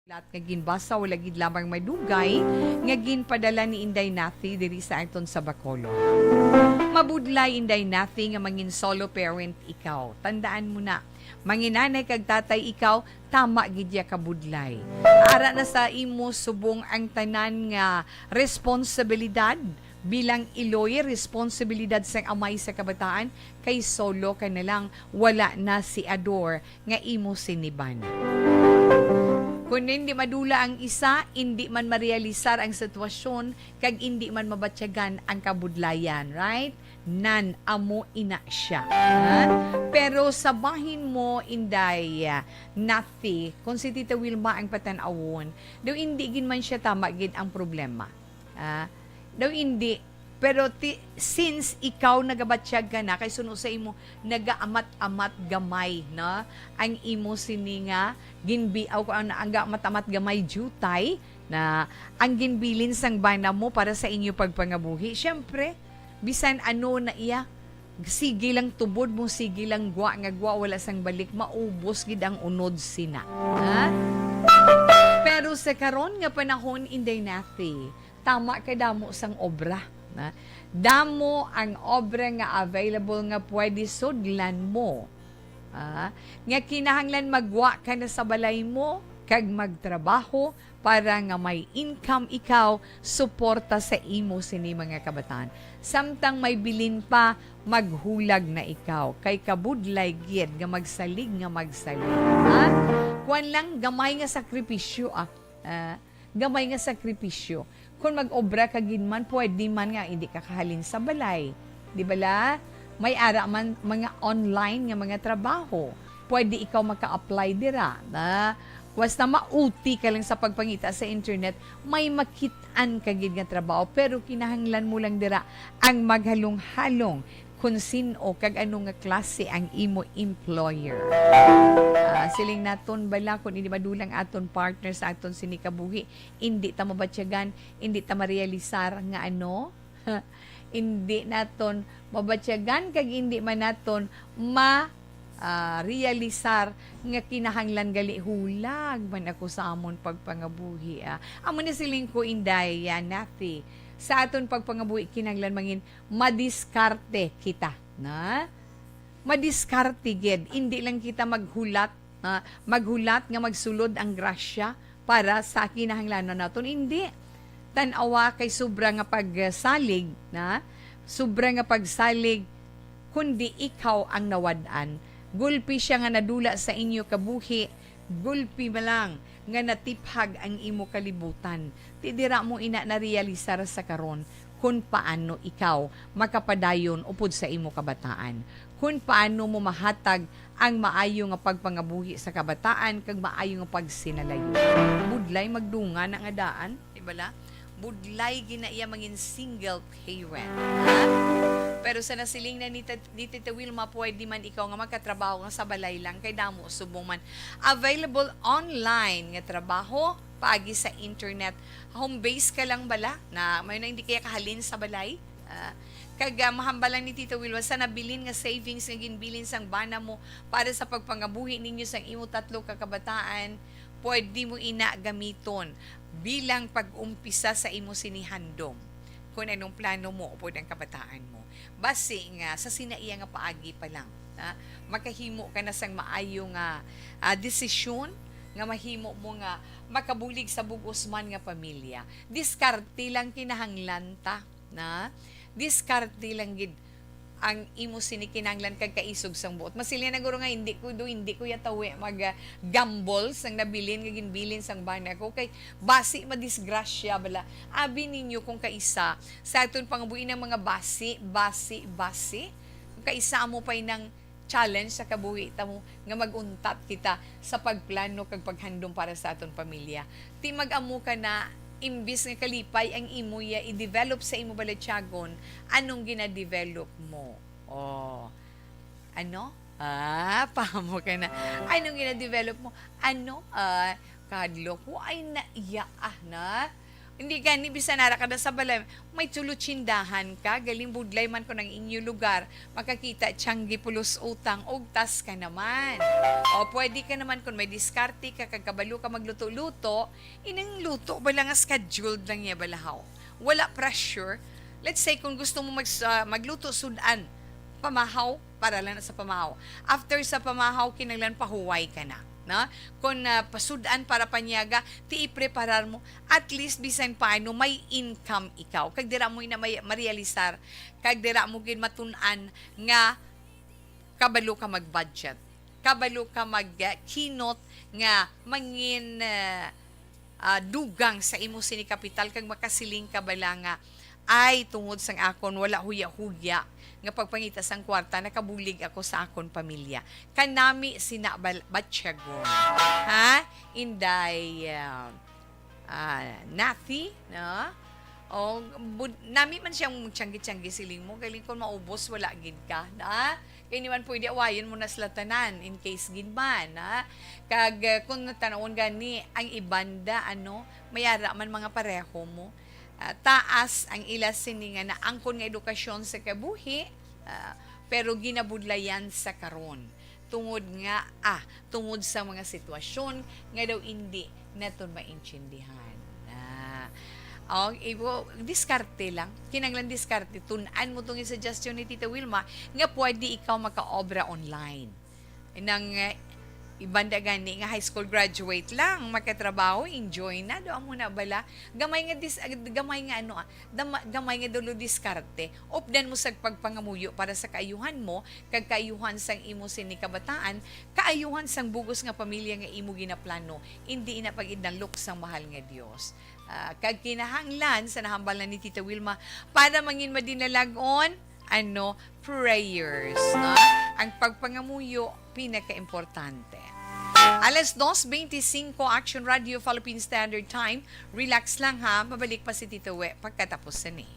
Lahat nga ginbasa wala gid lamang madugay nga ginpadala ni Inday Nathi diri sa aton sa Bacolod. Mabudlay Inday Nathi nga mangin solo parent ikaw. Tandaan mo na, manginanay kag tatay ikaw, tama gid ya kabudlay. Ara na sa imo subong ang tanan nga responsibilidad bilang iloy responsibilidad sa amay sa kabataan kay solo ka na lang wala na si Ador nga imo siniban. Kung hindi madula ang isa, hindi man marealisar ang sitwasyon, kag hindi man mabatyagan ang kabudlayan, right? Nan amo ina siya. Ha? Pero sa bahin mo, inday, nathi, kung si Tita Wilma ang patanawon, daw hindi gin man siya tama gid ang problema. Daw hindi. Pero since ikaw nagabatsyag ka na, kay suno sa imo, nagaamat-amat gamay, na ang imo sininga, ginbiaw ko ang amat-amat gamay jutay, na ang ginbilin sang bana mo para sa inyo pagpangabuhi. Siyempre, bisan ano na iya, sige lang tubod mo, sige lang gwa, nga gwa, wala sang balik, maubos gid ang unod sina. Ha? Pero sa karon nga panahon, inday nathi, tama ka damo sang obra. Na damo ang obra nga available nga pwede sudlan mo. Nga kinahanglan magwa ka na sa balay mo kag magtrabaho para nga may income ikaw suporta sa imo sini mga kabataan. Samtang may bilin pa, maghulag na ikaw kay kabudlay gyud nga magsalig. Kuan lang gamay nga sakripisyo gamay nga sakripisyo. Kung mag-obra ka ginman, pwede man nga hindi ka kahalin sa balay. Di ba la? May ara man mga online nga mga trabaho. Pwede ikaw maka-apply dira. Basta mauti ka lang sa pagpangita sa internet, may makitaan ka gid nga trabaho. Pero kinahanglan mo lang dira ang maghalong-halong kung sino kag ano nga klase ang imo employer. Siling naton bala kung hindi madulang aton partner sa aton sinikabuhi, hindi ta mabatyagan, hindi ta marealisar nga ano, hindi naton mabatyagan kag hindi man naton realisar nga kinahanglan gali hulag man ako sa amon pagpangabuhi. Amo ni siling ko inday nathi sa aton pagpangabuhi kinahanglan mangin madiskarte kita na madiskarte gid, hindi lang kita maghulat nga magsulod ang grasya para sa kinahanglanon naton, hindi. Tan-awa kay sobra nga pagsalig kundi ikaw ang nawad-an. Gulpi siya nga nadula sa inyo kabuhi, gulpi malang nga natiphag ang imo kalibutan. Tidira mo ina na realisar sa karon kung paano ikaw makapadayon upod sa imo kabataan. Kung paano mo mahatag ang maayo nga pagpangabuhi sa kabataan kag maayo nga pagsinalayo. Budlay magdunga na nga daan, di ba la? Budlay ginaiya mangin single parent. Pero sa nasiling na ni Tita Wilma, pwede man ikaw nga magkatrabaho nga sa balay lang kay damo subong man available online nga trabaho paagi sa internet. Home base ka lang bala na may na hindi kaya kahalin sa balay. Kag mahambalan ni Tita Wilma sa nabilin nga savings nga ginbilin sang bana mo para sa pagpangabuhi ninyo sang imo tatlo ka kabataan, pwede mo ina gamiton bilang pag-umpisa sa imo sinihandom kung anong plano mo upod ang kabataan mo. Base nga sa sinaiya nga paagi pa lang, makahimo ka na sang maayo nga desisyon nga mahimo mo nga makabulig sa bugos man nga pamilya. Diskarte lang kinahanglan ta, na diskarte lang gid ang imo sinikinanglan kag kaisog sang buot. Masilya na guro nga hindi ko yatawi mag gamble sang nabilin nga ginbilin sang bana ko kay basi madisgrasya bala. Abi ninyo kung kaisa sa aton pangabuhi ng mga basi. Kung kaisa mo pay ng challenge sa kabuhi tamo nga maguntat kita sa pagplano kag paghandom para sa aton pamilya. Ti mag-amo ka na imbis nga kalipay ang imo ya i-develop sa imo balatyagon, anong gina-develop mo? Pamo ka na. Anong gina-develop mo? Kadlo ko ay naiya na. Hindi ka, ni bisan nara ka na sa balay, may tulutsindahan ka, galing budlay man ko ng inyo lugar, makakita tiyanggi pulos utang, ugtas ka naman. O pwede ka naman kung may diskarte ka, kagkabalo ka magluto-luto, inang luto ba lang scheduled lang niya balahaw. Wala pressure. Let's say kung gusto mo magluto sudan, pamahaw, para lang sa pamahaw. After sa pamahaw, kinanglan pahuway ka na. Kung pasudan para panyaga, i-preparar mo, at least bisan paano may income ikaw. Kag dira mo na may marealisar, kag dira mo gin matunan nga kabalo ka mag-budget. kabalo ka magkinot nga mangin dugang sa imo sini kapital kag makasiling ka bala nga ay tungod sang akon wala huya-huya nga pagpangita sang kwarta nakabulig ako sa akon pamilya kanami sina batyagon ha inday nathi no o nami man siyang tiyanggi-tiyanggi siling mo galing kon maubos wala gid ka na kay ni man pwede awayon mo na sila tanan in case gid man ha kag kung natanawon gani ang ibanda mayara man mga pareho mo taas ang ila sini nga na angkon nga edukasyon sa kabuhi pero ginabudlayan sa karon tungod sa mga sitwasyon nga daw hindi naton maintindihan diskarte lang. Kinanglan diskarte. Tunan mo itong suggestion ni Tita Wilma nga pwede ikaw maka-obra online. Nang ibanda gani nga high school graduate lang, makatrabaho, enjoy na. Doon mo na bala. Gamay nga dulo diskarte. Opdan mo sa pagpangamuyo para sa kaayuhan mo, kag kaayuhan sang imo sini kabataan, kaayuhan sang bugos nga pamilya nga imo ginaplano, hindi ina pag-idnalok sang mahal nga Dios. Kag kinahanglan sa nahambal na ni Tita Wilma para mangin madinalagon prayers no? Ang pagpangamuyo pinaka-importante. Alas 2:25 Action Radio Philippine Standard Time. Relax lang ha, mabalik pa si Tita We pagkatapos sa ni.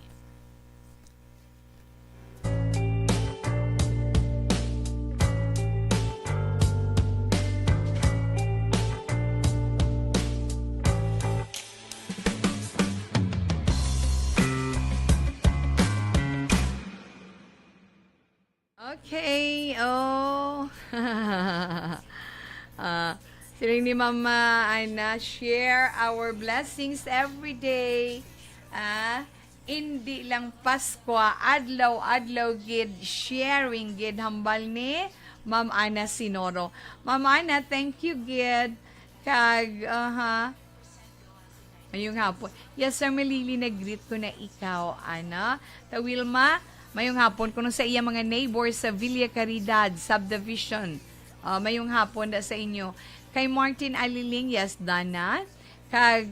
Okay, siling ni Mama Ana, share our blessings every day. Hindi lang Pasko, adlaw gid sharing gid hambal ni Ma'am Ana Sinoro. Ma'am Ana, thank you gid. Kag, Mayong hapon. Yes, sir, malili nag-greet ko na ikaw, Ana. Ta Wilma, mayong hapon kuno sa iya mga neighbors sa Villa Caridad Subdivision. Mayong hapon da sa inyo. Kay Martin Aliling, yes, Dana. Kag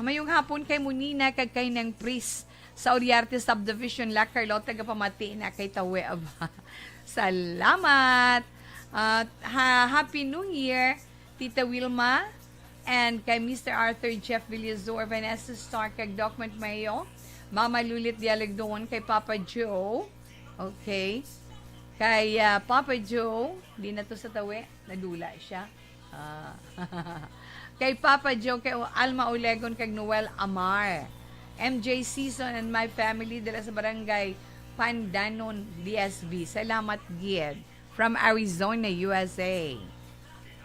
mayong hapon kay Munina kag kay nang Pris sa Oriarte Subdivision La Carlota pamati na kay Tawe Aba. Salamat. Happy New Year, Tita Wilma and kay Mr. Arthur Jeff Villazor, Vanessa Stark kag Document Mayo. Mama Lulit Dialagdoon kay Papa Joe. Okay. Kay Papa Joe, di na to sa tawi, nadula siya. Kay Papa Joe, kay Alma Olegon, kay Noel Amar. MJ Season and my family dala sa barangay Pandanon, DSB. Salamat, Gid. From Arizona, USA.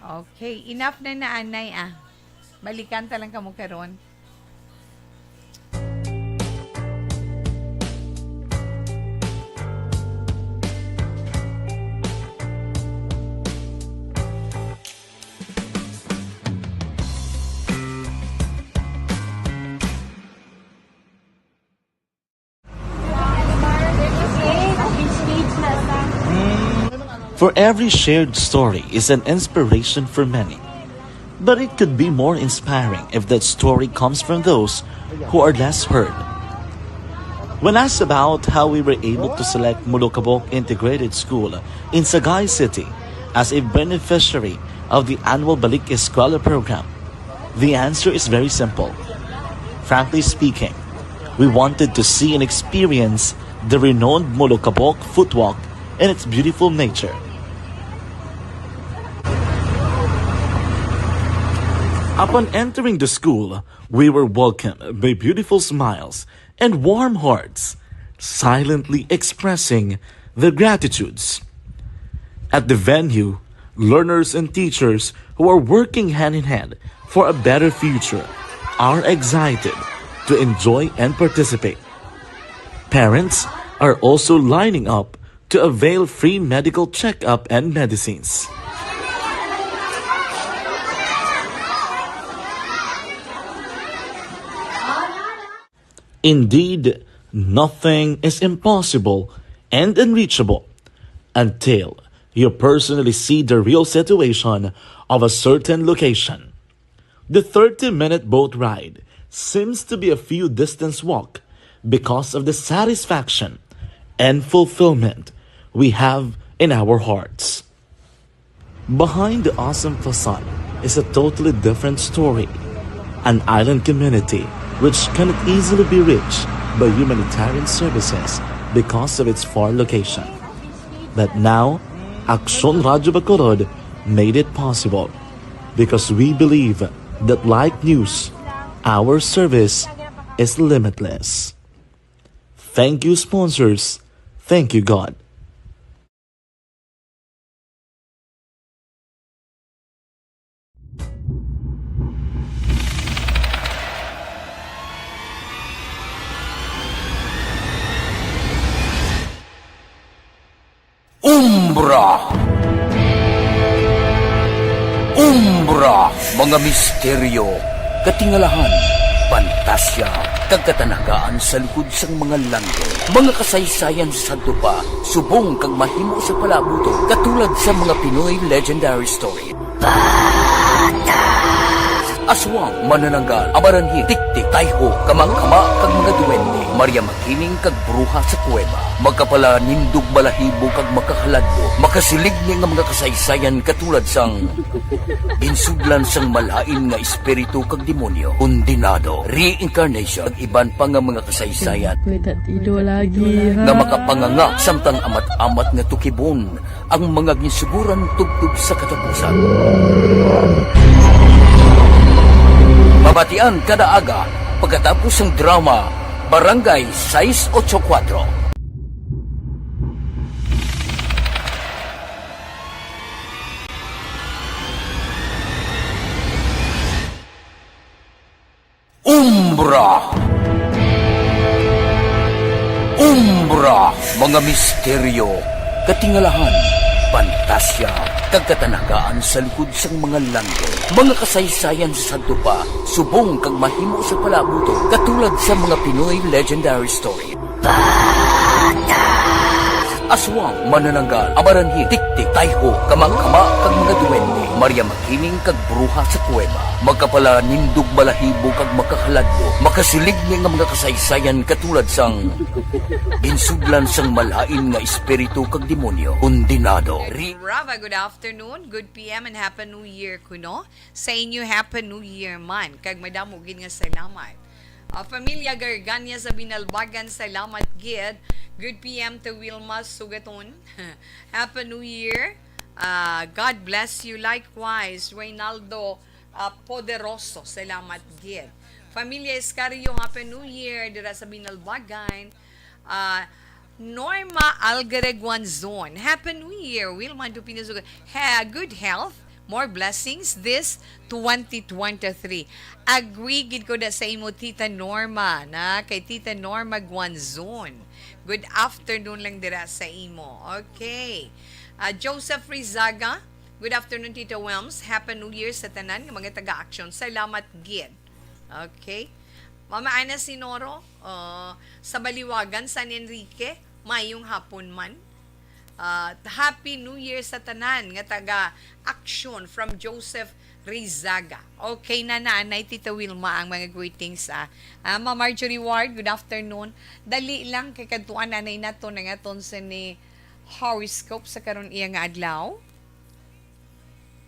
Okay. Enough na anay Balikan talang kamo karon. For every shared story is an inspiration for many. But it could be more inspiring if that story comes from those who are less heard. When asked about how we were able to select Mulukabok Integrated School in Sagay City as a beneficiary of the annual Balik Eskwela program, the answer is very simple. Frankly speaking, we wanted to see and experience the renowned Mulukabok footwalk in its beautiful nature. Upon entering the school, we were welcomed by beautiful smiles and warm hearts, silently expressing their gratitudes. At the venue, learners and teachers who are working hand in hand for a better future are excited to enjoy and participate. Parents are also lining up to avail free medical checkup and medicines. Indeed, nothing is impossible and unreachable until you personally see the real situation of a certain location. The 30-minute boat ride seems to be a few distance walk because of the satisfaction and fulfillment we have in our hearts. Behind the awesome facade is a totally different story. An island community which cannot easily be reached by humanitarian services because of its far location. But now, Aksyon Radio Bacolod made it possible because we believe that like news, our service is limitless. Thank you, sponsors. Thank you, God. Umbra! Umbra! Mga misteryo, katingalahan, pantasya, kagkatanagaan sa likod sang mga langit. Mga kasaysayan sa dupa, subong kag mahimo sa palabuto, katulad sa mga Pinoy legendary story. Aswang, manananggal, amaranhit, tiktik, tayho, kamang-kama, kag mga duwende, Maria Makining kag bruha sa kuweba. Magkapala nindog balahibo kag makahaladlo, makasilig ni nga mga kasaysayan katulad sang ginsuglan sang malain nga espiritu kag demonyo, undinado, reincarnation, kag iban pa nga mga kasaysayan Gue tak tidur lagi. nga makapanganga samtang amat-amat nga tukibon ang mga ginsuguran tugtog sa katapusan. Mabatian kada aga pagkatapos ng drama Barangay 684. Umbra! Umbra! Mga misteryo, katingalahan, pantasya, kagkatanagaan sa likod sang mga langit. Mga kasaysayan sa dupa, subong kag mahimo sa palabuto, katulad sa mga Pinoy legendary story. Aswang, manananggal, amaranhit, tiktik, tayho, kamang-kama, kag mga duwende, Maria Makining kag bruha sa kuweba. Magkapala nindog balahibo kag makahaladlo, makasilig ni nga mga kasaysayan katulad sang ginsuglan sang malain nga espiritu kag demonyo, undinado. Rava, good afternoon, good PM and Happy New Year kuno. Sa inyo Happy New Year man. Kag madamo gid nga salamat. Pamilya Garganya sa Binalbagan, salamat gid. Good PM to Wilma Sugaton. Happy New Year. God bless you likewise. Reynaldo Poderoso, salamat gid. Pamilya Escario, Happy New Year dira sa Binalbagan. Norma Algareguanzon, Happy New Year. Wilma Dupinasugan, good health, more blessings this 2023. Agree gid ko da sa imo Tita Norma, na kay Tita Norma Guanzon. Good afternoon lang dira sa imo. Okay. Joseph Rizaga, good afternoon Tita Welms. Happy New Year sa tanan ng mga taga-action. Salamat gid. Okay. Mama Ana Sinoro, sa Baliwagan, San Enrique, mayong hapon man. Happy New Year sa tanan nga taga-action from Joseph Rizaga. Okay na nanay, Tita Wilma, ang mga greetings. Ma Marjorie Ward, good afternoon. Dali lang kay kadtuan nanay nato na nga ton sa ni horoscope sa karon iya nga adlaw.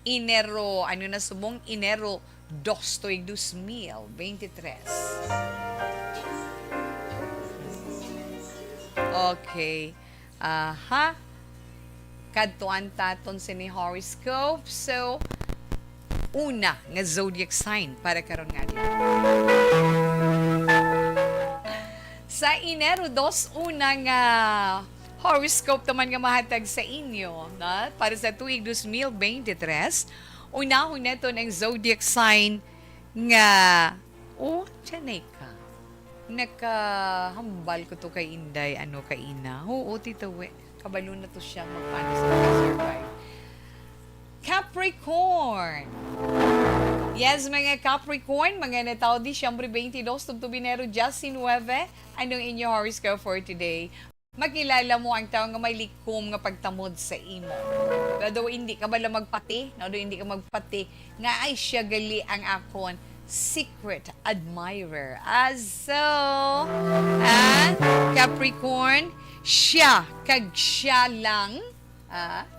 Enero, ano na subong? Enero 2 2023. Okay. Kadtuan taton sa ni horoscope. So, una nga zodiac sign para karon nga adlaw. Sa Enero 2, una nga horoscope naman nga mahatag sa inyo, na para sa tuig 2023. Unahon neto ng zodiac sign nga tiyanay ka. Nakahambal ko to kay Inday, kay Ina. Oo, Tita We. Kabalo na to siya magpaano sa survive. Capricorn. Yes, mga Capricorn, mga natao Disyembre 22, Enero 19, anong inyong horoscope for today? Makilala mo ang tao nga may likom nga pagtamod sa imo. Kado hindi ka bala magpati, no, hindi ka magpati nga ay siya gali ang akon secret admirer. So, Capricorn, siya kag siya lang,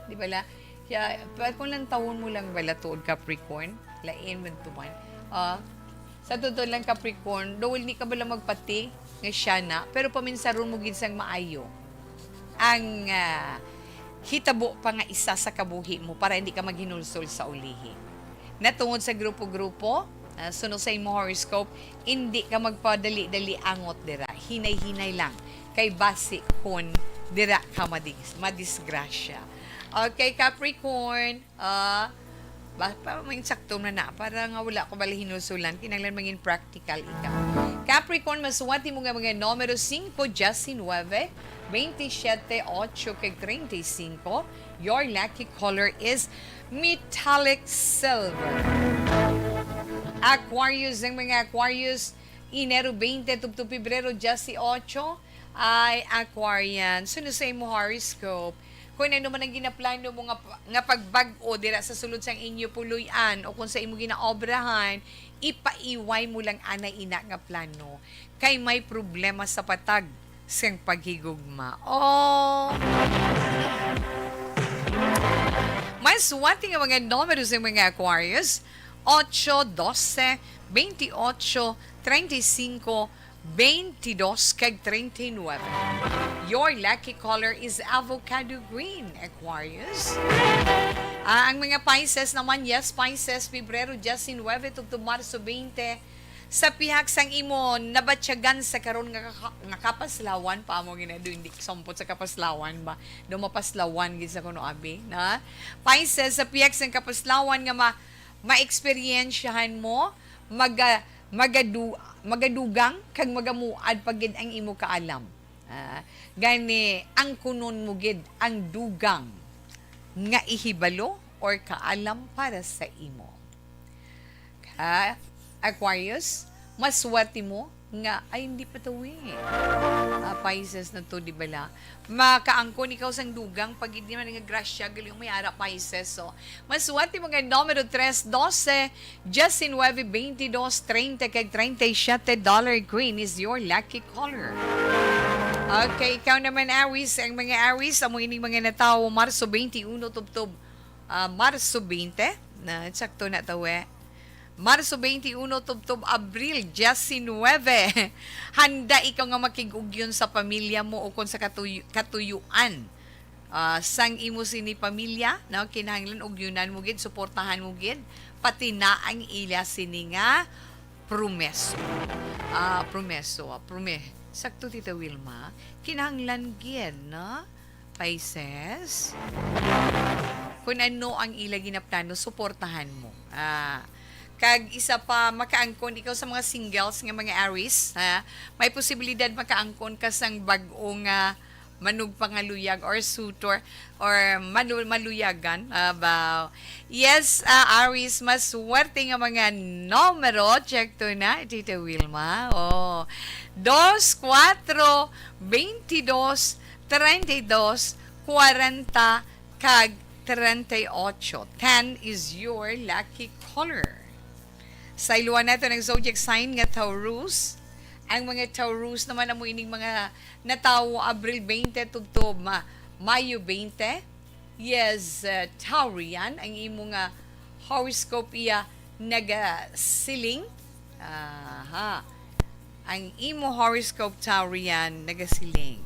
di bala? Siya, kung lang taon mo lang bala tuod Capricorn, lain man tuman. Sa totoo lang Capricorn, do hindi ka bala magpati nga siya na, pero paminsaron mo ginsang maayo ang hitabo pa nga isa sa kabuhi mo para hindi ka maghinulsol sa ulihi. Natungod sa grupo-grupo, sunod sa imo horoscope, hindi ka magpadali-dali angot dira. Hinay-hinay lang. Kay base kon dira ka madisgrasya. Okay, Capricorn, para maging sakto na para nga wala ko bala hinusulan, kinanglan maging practical ikaw. Capricorn, masuwati mo nga mga numero 5, 19, 27, 8, kag 35. Your lucky color is metallic silver. Aquarius, ang mga Aquarius, Enero 20 to Pebrero 18 ay Aquarian. Sunod sa imo horoscope, kung ano man ang ginaplano mo nga pagbag-o dira sa sulod sang inyo puluyan o kung sa imo ginaobrahan, ipaiway mo lang ana-ina nga plano kay may problema sa patag sang paghigugma. Mas wati nga mga numero sa mga Aquarius, 8, 12, 28, 35, 22 kag 39. Your lucky color is avocado green, Aquarius. Ang mga Pisces naman, yes, Pisces, Pebrero 19 to Marso 20. Sa pihak sang imo nabatyagan sa karon nga kapaslawan pa mo ginado hindi sampot sa kapaslawan ba do mapaslawan gid sa kuno abi na Pisces sa pihak sang kapaslawan nga ma-experiensyahan mo magadugang kag magamuad pagid ang imo kaalam. Gani ang kunon mo gid ang dugang nga ihibalo or kaalam para sa imo. Aquarius, maswerte mo nga ay hindi pa tawi. Pisces na to, di bala? Makaangkon ikaw sang dugang pag hindi man nga grasya galing may ara Pisces. So, maswerte mo nga numero 3, 12, 19, 22, 30 kag 37 dollar green is your lucky color. Okay, ikaw naman Aries, ang mga Aries, amo ining mga natawo Marso 21 tubtob Marso 20 na sakto na tawe. Marso 21 tubtob Abril 19. Handa ikaw nga makigugyon sa pamilya mo o kung sa katuyuan. Sang imo sini pamilya, no, kinahanglan ugyunan mo gid, suportahan mo gid pati na ang ila sini nga promeso. Sakto Tita Wilma, kinahanglan gid, no? Pisces. Kung ano ang ila ginaplano, suportahan mo. Kag isa pa, makaangkon ikaw sa mga singles nga mga Aries, may posibilidad makaangkon ka sang bag-ong manug pangaluyag or suitor or maluyagan. Yes, Aries, mas swerte nga mga numero. Check to na, Tita Wilma. 2, 4, 22, 32, 40, kag 38. 10 is your lucky color. Sa iluwan nato ng zodiac sign nga Taurus. Ang mga Taurus naman amo ining mga natawo Abril 20 tubtob Mayo 20. Yes, Taurian ang imo nga horoscope iya nagasiling. Ang imo horoscope Taurian nagasiling.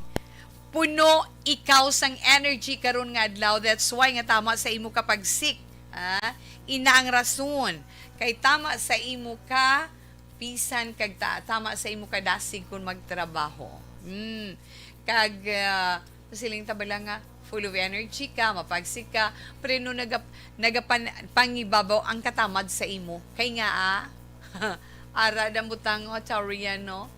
Puno ikaw sang energy karon nga adlaw, that's why nga tama sa imo kapag sick. Ina ang rason kay tama sa imo ka pisan kag tama sa imo ka dasig kun magtrabaho. Kag siling tabala nga full of energy ka, mapagsik ka, pero no pangibabaw ang katamad sa imo. Kay nga ara dambutang Taurian, no?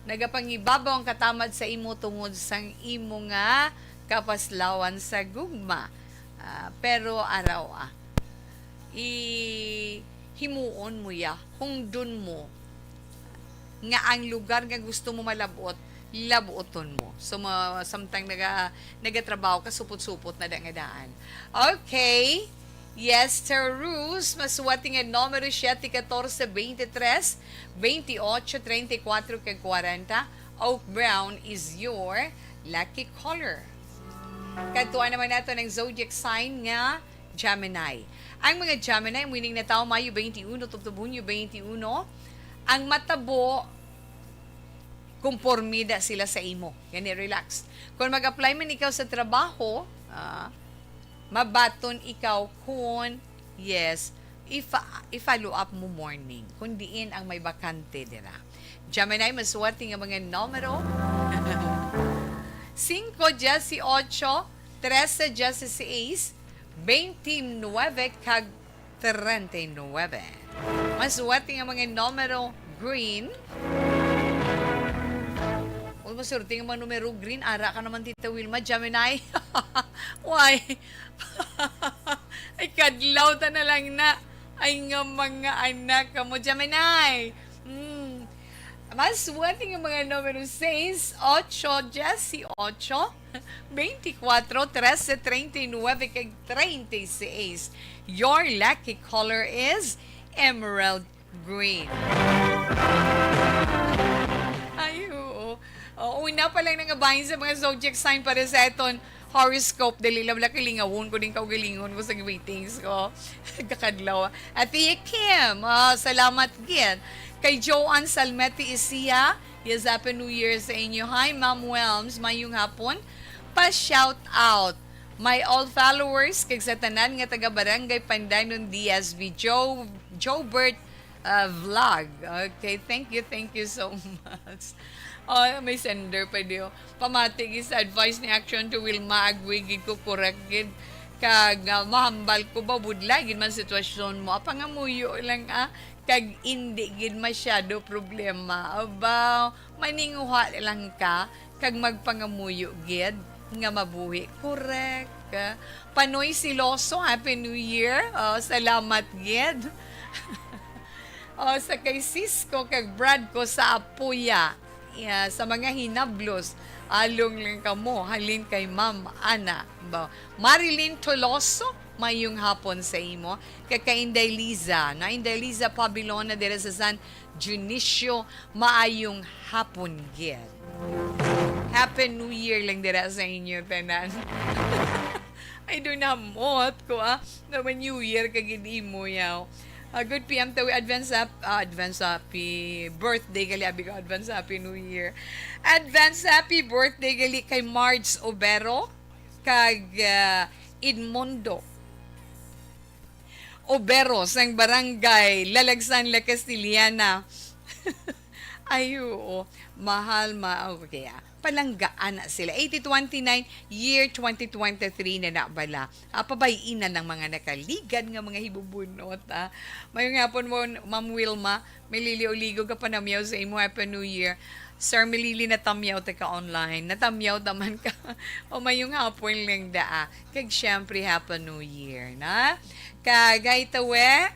Nagapangibabaw ang katamad sa imo tungod sang imo nga kapaslawan sa gugma. Pero araw himuon mo ya, hungdon mo nga ang lugar nga gusto mo malabot labuoton mo. So, samtang nagatrabaho ka, supot-supot na nga daan. Okay. Yes, Terus, masuwati nga numero 7, 14, 23, 28, 34, 40. Oak brown is your lucky color. Kantuan naman nato ng zodiac sign nga Gemini. Ang mga Gemini, winning na tao Mayo 21, Hunyo 21, ang matabo, kumpormida sila sa imo. Yan, relax. Kung mag-apply man ikaw sa trabaho, mabaton ikaw kung, yes, i-follow up mo morning. Kung diin ang may bakante dira. Gemini, maswerte nga mga numero. 5, 18, 13, 16, 29, kag 39. Maswerte nga mga numero green. Kung maswerte nga mga numero green, ara ka naman Tita Wilma, Gemini. Why? Ay, kadlaw ta na lang na. Ay nga mga anak ka mo, Gemini. Mas swerte nga mga numero 6, 8, 18, 24, 13, 39, kag 36. Your lucky color is emerald green. Ay, oo. Una pa lang nangabahin sa mga zodiac sign para sa eton horoscope. Dali lang kilingawon ko din kaugalingon ko sa meetings ko. Kakadlaw. At Tia Kim, salamat gid. Kay Joanne Salmeti Isia, yes, Happy New Year sa inyo. Hi, Ma'am Welms, mayong hapon. Pa-shout out. My all followers, kag sa tanan nga taga-barangay Pandanon DSV, Jobert Vlog. Okay, thank you so much. May sender pa diyo. Pamatig is advice ni Action to Wilma Agwigid ko corrected. Kag mahambal ko ba budlagin man sitwasyon mo. Pangamuyo lang kag hindi gid masyado problema. Aba, maninguha lang ka kag magpangamuyo gid nga mabuhi. Correct. Panoy Siloso, Happy New Year. Salamat gid. Sa kay Cisco kag Brad ko sa Apuya. Sa mga hinablos, along lang kamo, halin kay Ma'am Ana. Marilyn Toloso, mayong hapon sa imo. Kay Inday Liza, na Inday Liza Pabilona dere sa San Junicio, maayong hapon gid. Happy New Year lang dere sa inyo, tanan. Ay, doon na mot ko, naman New Year kagid imo yaw. Good PM tawi advance happy birthday gali abi ko advance happy New Year. Advance happy birthday gali kay Marge Obero kag Edmundo Obero sang barangay Lalagsan La Castiliana. Ay, oo. Mahal okay. Palanggaan na sila. 8029 year 2023 na nabala. Pabayin na ng mga nakaligan nga mga hibubunot. Mayong hapon mo, Ma'am Wilma, may liliw-ligo ka pa namyaw sa imo. Happy New Year. Sir, milili na tamyaw ka online. Natamyaw taman ka. O mayong hapon lang daa. Kag syempre, Happy New Year. Na? Kagay tawe,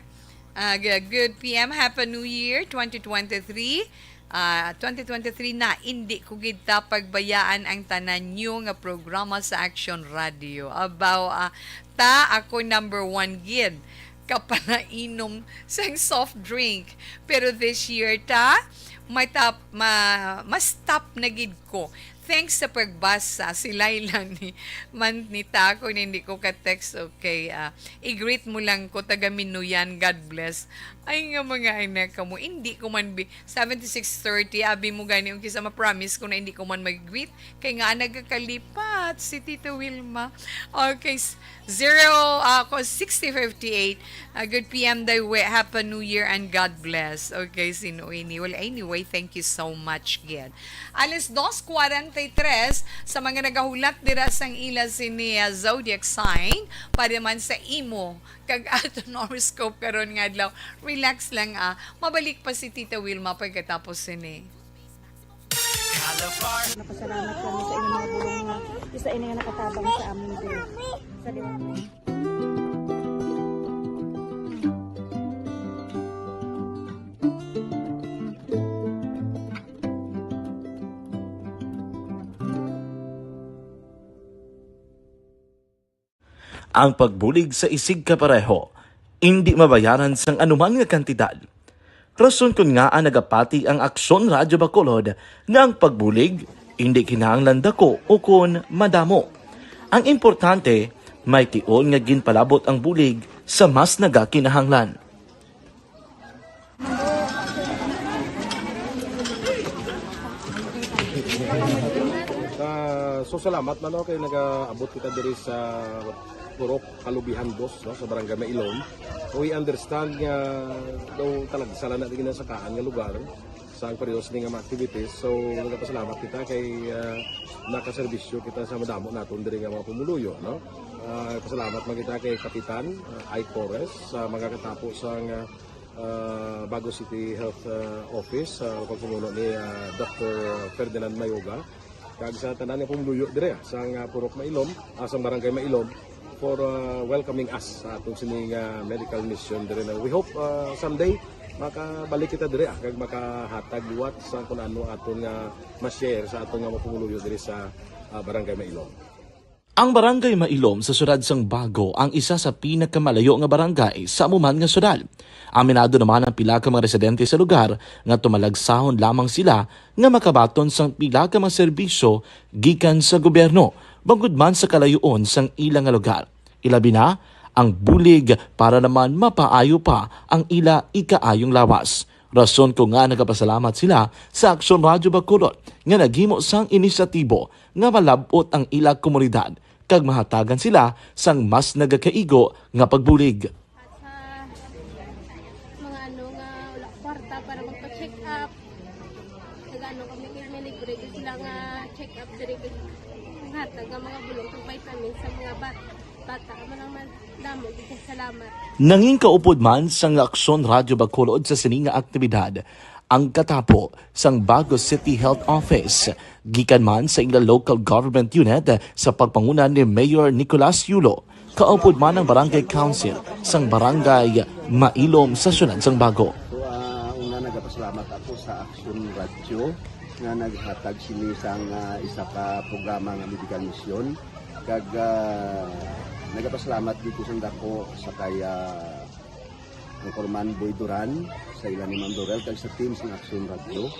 good PM, Happy New Year 2023. 2023 na, hindi ko kita pagbayaan ang tanan nyo nga programa sa Action Radio. Abaw, ako number 1 gid kapanainom sang soft drink. Pero this year, mas top na gid ko. Thanks sa pagbasa, si Laila nita ako hindi ko ka-text, okay. I-greet mo lang ko, taga Minuyan, God bless. Ay nga mga anak mo, hindi ko man 7630, abi mo gani yung kisa ma-promise ko na hindi ko man mag-greet. Kaya nga nagkakalipat si Tita Wilma. Okay, 6058. Good PM day, Happy New Year and God bless. Okay, sino ini? Well, anyway, thank you so much, Gid. Alas 2:43 sa mga nagahulat dira sang ila sini zodiac sign para man sa imo kag aton horoscope karon nga adlaw. Relax lang mabalik pa si Tita Wilma pagkatapos sini. Napasalamat kami sa inyong mga bulong nga isa ini nga nakatabang sa amin din. Sa diwa. Ang pagbulig sa isig kapareho, hindi mabayaran sang anuman nga kantidad. Rason kun nga ang nagapati ang Aksyon Radyo Bacolod nga ang pagbulig hindi kinahanglan dako o kun madamo. Ang importante, may tion nga ginpalabot ang bulig sa mas nagakinahanglan. So salamat man kay nagaabot kita diri sa Purok Kalubihan Dos, no, sa Barangay Mailom. We understand nga daw talaga sala na din sa kaan nga lugar sa ang periodos ni nga mga activities. So nagapasalamat kita kay nakaserbisyo kita sa madamo naton diri nga mga pumuluyo, no. Pasalamat man kita kay Kapitan I. Torres sa mga katapo sa Bago City Health Office sa pagpumuno ni Dr. Ferdinand Mayoga. Kag sa tanan nga pumuluyo dire sa Purok Mailom, sa Barangay Mailom for welcoming us sa atong sining medical mission dire. We hope someday makabalik kita dire kag makahatag liwat sa kun ano aton nga ma-share sa aton nga pumuluyo dire sa Barangay Mailom. Ang Barangay Mailom sa syudad sang Bago ang isa sa pinakamalayo nga barangay sa amuman nga syudad. Aminado naman ang pila ka mga residente sa lugar nga tumalagsahon lamang sila nga makabaton sang pila ka mga serbisyo gikan sa gobyerno bangod man sa kalayoon sang ilang nga lugar. Ilabi na ang bulig para naman mapaayo pa ang ila ikaayong lawas. Rason ko nga nagapasalamat sila sa Aksyon Radyo Bacolod nga naghimo sang inisyatibo nga malabot ang ila komunidad kag mahatagan sila sang mas nagakaigo nga pagbulig. At sa mga nga wala kwarta para magpa-check up. Nagano kami kay libre sila nga check up diri hatag ang mga bulong kag vitamin sa mga bata man naman damo gid salamat. Nanging kaupod man sang Aksyon Radyo Bacolod sa sining nga aktibidad ang katapo sang Bago City Health Office gikan man sa ila local government unit sa pagpangunan ni Mayor Nicolas Yulo. Kaupod man ang Barangay Council sang Barangay Mailom sa syudad sang Bago. So una nagapasalamat ako sa Aksyon Radio nga naghatag sini sang isa ka programa nga medical mission kag nagapasalamat dito sa dako sa kaya ang Corman Boy Duran sa ilan ni Ma'am Dorel kag sa team ng Aksyon Radio.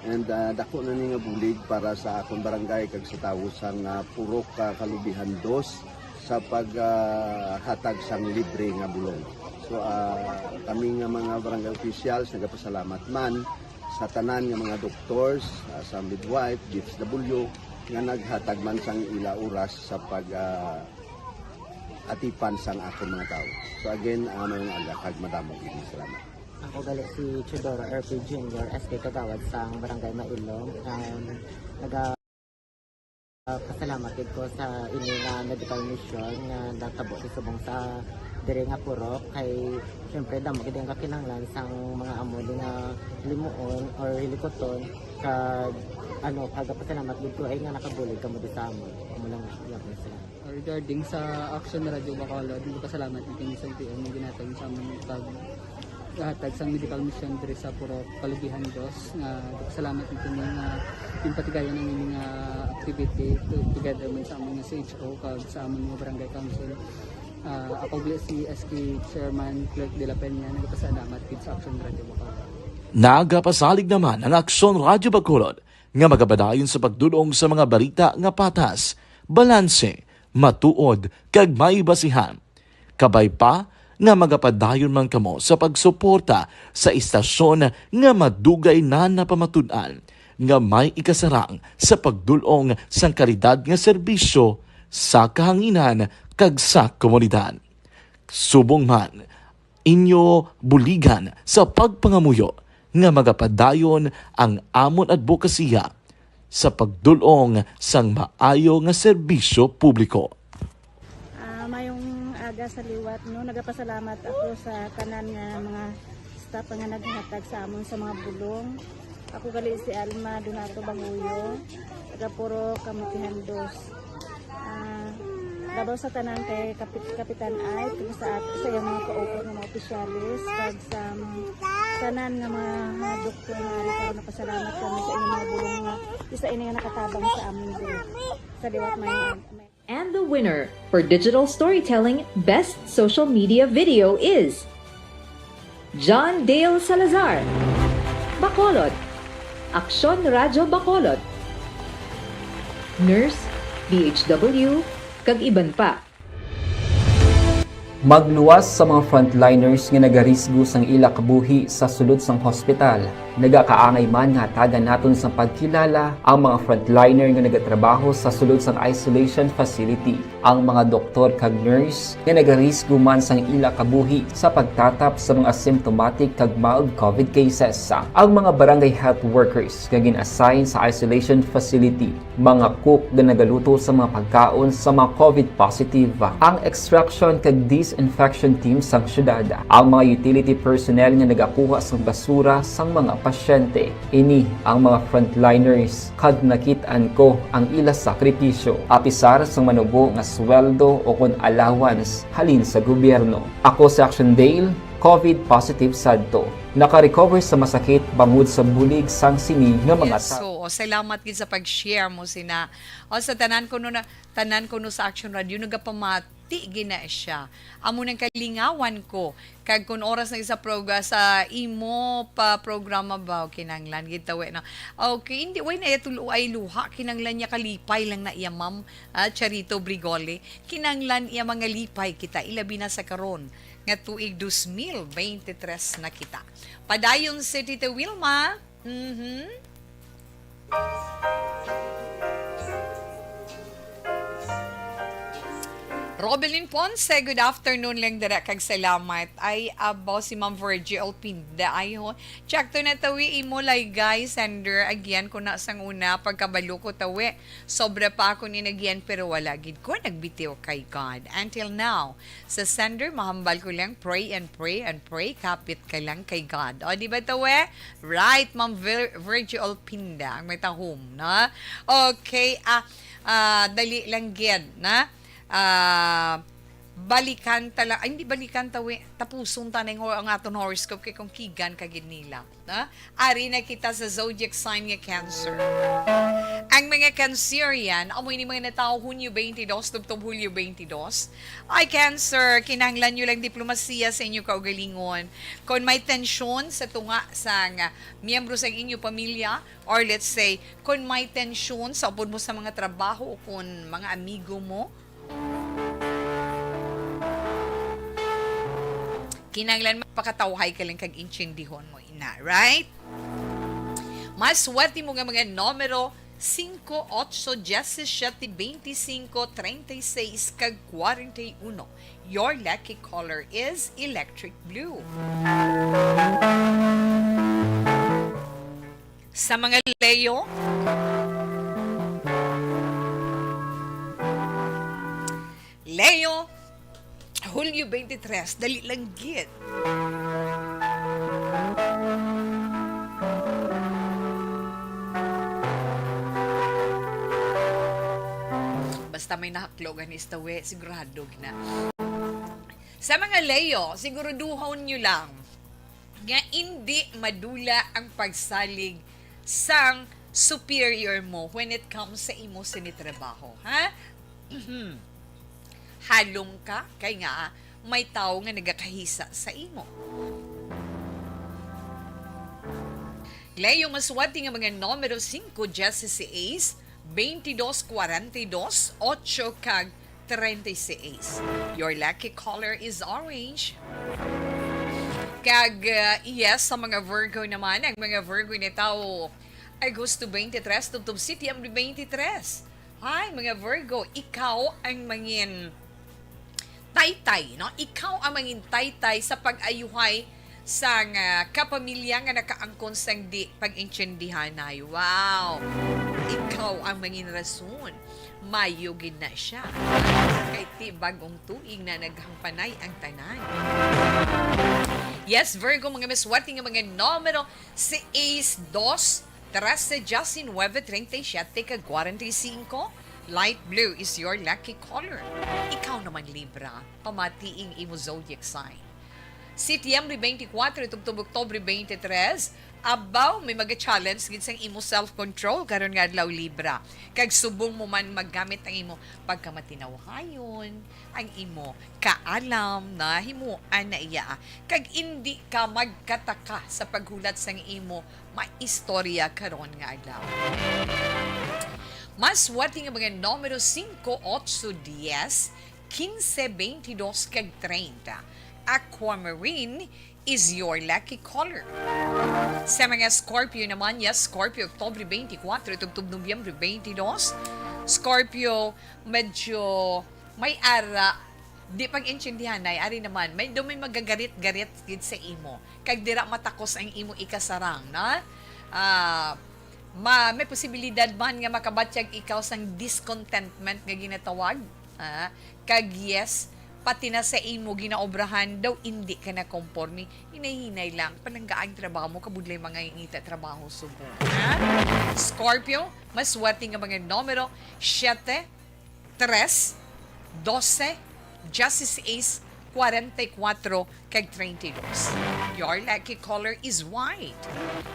And dako na ni nga bulig para sa akong barangay kag sa tawo sang Purok Kalubihan Dos sa paghatag sang libre nga bulong. So kami nga mga barangay officials nagapasalamat man sa tanan nga mga doctors, sa midwife, DSW nga naghatag man sang ila oras sa pag atipan sang akong mga tao. So again, mga agakag madamog ini salamat. Ako gali si Chidoro RP Jr. SK Kagawad sa Barangay Mailom. Pasalamat ko sa ini nga medical mission nga natabo sa subong sa diri nga Purok kay syempre damo gid ang kakinahanglan sang mga amo nga limuon or hilikoton kag pasalamat gid ko ay nga nakabulig kamo di sa amon. Amo lang yapon sila. Regarding sa Aksyon Radyo Bacolod, pasalamat din sa TM nga ginatag sa among paghatag sa medical mission diri sa Purok Kalubihan Dos nga salamat dito nga patigayon ng mga activity together man sa among CHO kag sa among mga barangay council. Ako si SK Chairman Clerk de la Peña nagpasalamat din sa Aksyon Radyo Bacolod. Nagapasalig naman ang Aksyon Radyo Bacolod nga magabadayon sa pagdulong sa mga balita nga patas, balanse, matuod kag may basihan. Kabay pa nga magapadayon man kamo sa pagsuporta sa istasyon nga madugay na napamatud-an nga may ikasarang sa pagdulong sang kalidad nga serbisyo sa kahanginan kag sa komunidad. Subong man inyo buligan sa pagpangamuyo nga magapadayon ang amon advokasya sa pagdulong sang maayo nga serbisyo publiko. Mayong aga sa liwat no, nagapasalamat ako sa tanan nga mga staff nga naghatag sa amon sa mga bulong. Ako gali si Alma Donato Banguyo, taga Purok Kalubihan Dos. Dabaw sa tanan kay Kapitan Ay, sa iyang mga kaupod ng mga opisyalis, kag sa tanan nga mga doktor nga rin karon napasalamat kami sa inyong mga bulong nga isa ini nga nakatabang sa amin dito sa liwat may And the winner for Digital Storytelling Best Social Media Video is John Dale Salazar, Bacolod, Aksyon Radyo Bacolod, Nurse, DHW, kag iban pa. Magluwas sa mga frontliners nga nagarisgo sang ila kabuhi sa sulod sang hospital. Nagakaangay man nga tagan naton sa pagkilala ang mga frontliner nga nagatrabaho sa sulod sang isolation facility. Ang mga doktor kag nurse nga nagarisgo man sang ila kabuhi sa pagtatap sa mga symptomatic kag mild COVID cases. Ang mga barangay health workers nga gin-assign sa isolation facility, mga cook nga nagaluto sa mga pagkaon sa mga COVID positive, ang extraction kag disinfection team sang syudad, ang mga utility personnel nga nagakuha sang basura sang mga pasyente. Ini ang mga frontliners kag nakit-an ko ang ila sakripisyo apisar sang manubo nga sweldo o kun allowance halin sa gobyerno. Ako si Action Dale, COVID positive sadto. Naka-recover sa masakit bangod sa bulig sang sini nga mga Yes, so, salamat gid sa pag-share mo sina. O sa tanan ko no sa Action Radio nagapamati gina siya. Amo nang kalingawan ko kag kun oras na sa sa imo pa programa ba kinanglan gid tawe na. Okay, hindi way na itulo ay luha kinanglan niya kalipay lang na iya ma'am Charito Brigole. Kinanglan iya mga lipay kita ilabi na sa karon nga tuig 2023 na kita. Padayon si Tita Wilma. Robelyn Ponce, good afternoon lang dara kag salamat. Ay abo si Ma'am Virgil Pinda ay ho. Check to na tawi imo lay guys sender again ko na sang una pagkabalo ko tawi. Sobra pa ako ni nagyan pero wala gid ko nagbitiw kay God. Until now, sa sender mahambal ko lang pray and pray and pray kapit ka lang kay God. O di ba tawi? Right, Ma'am Virgil Pinda ang may tahom, na? Okay, dali lang gid na. Balikan tala ay hindi balikan tawi tapuson taneng ang aton horoscope kay kung kigan kagid nila na ari na kita sa zodiac sign nga Cancer. Ang mga Cancerian amoy ni mga natao Hunyo 22 tubtob Hulyo 22 ay Cancer kinahanglan nyo lang diplomasiya sa inyo kaugalingon kung may tensyon sa tunga sa miyembro sa inyo pamilya or let's say kung may tensyon sa upod mo sa mga trabaho o kung mga amigo mo kinanglan mapakatawhay ka lang kag intsindihon mo ina, right? Mas swerte mo nga mga numero 5, 8, 17, 25, 36, kag 41. Your lucky color is electric blue. Sa mga Leo, Hulyo 23, dali lang gid. Basta may nakaklogan is tawe, sigurado na. Sa mga Leo, siguraduhon nyo lang nga hindi madula ang pagsalig sang superior mo when it comes sa imo sinitrabaho. Ha? Halom ka, kay nga may tao nga nagakahisa sa imo. Leo, maswati nga mga numero 5, 16, 22, 42, 8, kag 36. Your lucky color is orange. Kag, yes, sa mga Virgo naman, ang mga Virgo na tao, Agosto 23, tubtob September 23. Ay, mga Virgo, ikaw ang mangin taytay, no? Ikaw ang mangin taytay sa pag-ayuhay sa kapamilya nga nakaangkon sang di pag-intsindihan na. Wow! Ikaw ang mangin rason. Mayugin na siya. Kay ti bagong tuig na naghampanay ang tanan. Yes, Virgo, mga miswati nga mga numero 6, 2, 13, 19, 37, 45. Light blue is your lucky color. Ikaw naman, Libra, pamatiing imo zodiac sign. Setyembre 24 tugtub Oktubre 23, abaw may mag-challenge gid sang imo self-control karon nga adlaw Libra. Kag subong mo man maggamit ang imo pagkamatinawhayon, ang imo kaalam na himuan na iya. Kag hindi ka magkataka sa paghulat sang imo maistorya karon nga adlaw. Mas wati nga mga numero 5, 8, 10, 15, 22, kag 30. Aquamarine is your lucky color. Sa mga Scorpio naman, yes, Scorpio, Oktubre 24, tugtub Nobyembre 22. Scorpio, medyo may ara, di pag-intindihan na, ari naman, may magagarit-garit gid sa imo. Kag dira matakos ang imo ikasarang, na? May posibilidad man nga makabatyag ikaw sang discontentment nga ginatawag. Kag yes, pati na sa imo ginaobrahan daw hindi ka na komporme, hinahinay lang pananggaang trabaho mo, kabudlay mga ingita trabaho subo. Scorpio, mas wati nga mga numero 7, 3, 12, Justice Ace, 44, kag 32. Your lucky color is white.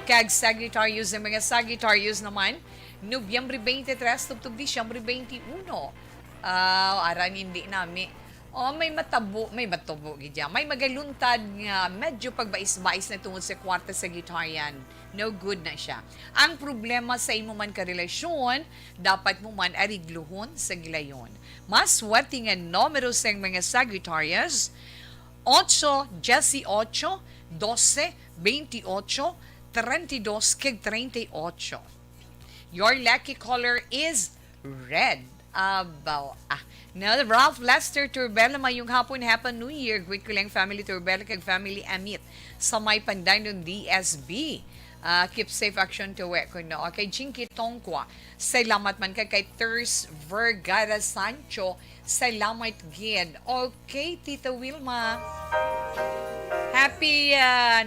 Kag Sagittarius, ang mga Sagittarius naman, Nobyembre 23, tugtub Disyembre 21. Aran hindi nami. May matabo gidya. May magaluntad nga medyo pagbais-bais na tungod sa kwarta Sagittarian. No good na siya. Ang problema sa imo man ka relasyon, dapat mo man arigluhon sa gilayon. Mas wati nga numero sa mga Sagittarius, 8, 18, 12, 28, 32, kag 38. Your lucky color is red. Now, Ralph Lester Turbela, mayong hapon, Happy New Year. Great ko lang family Turbela kag family Amit sa may panday ng DSB. Keep safe action to work. No? Okay, Jinky Tongkwa, salamat man kay Thurs Vergara Sancho, salamat gid. Okay, Tita Wilma. Happy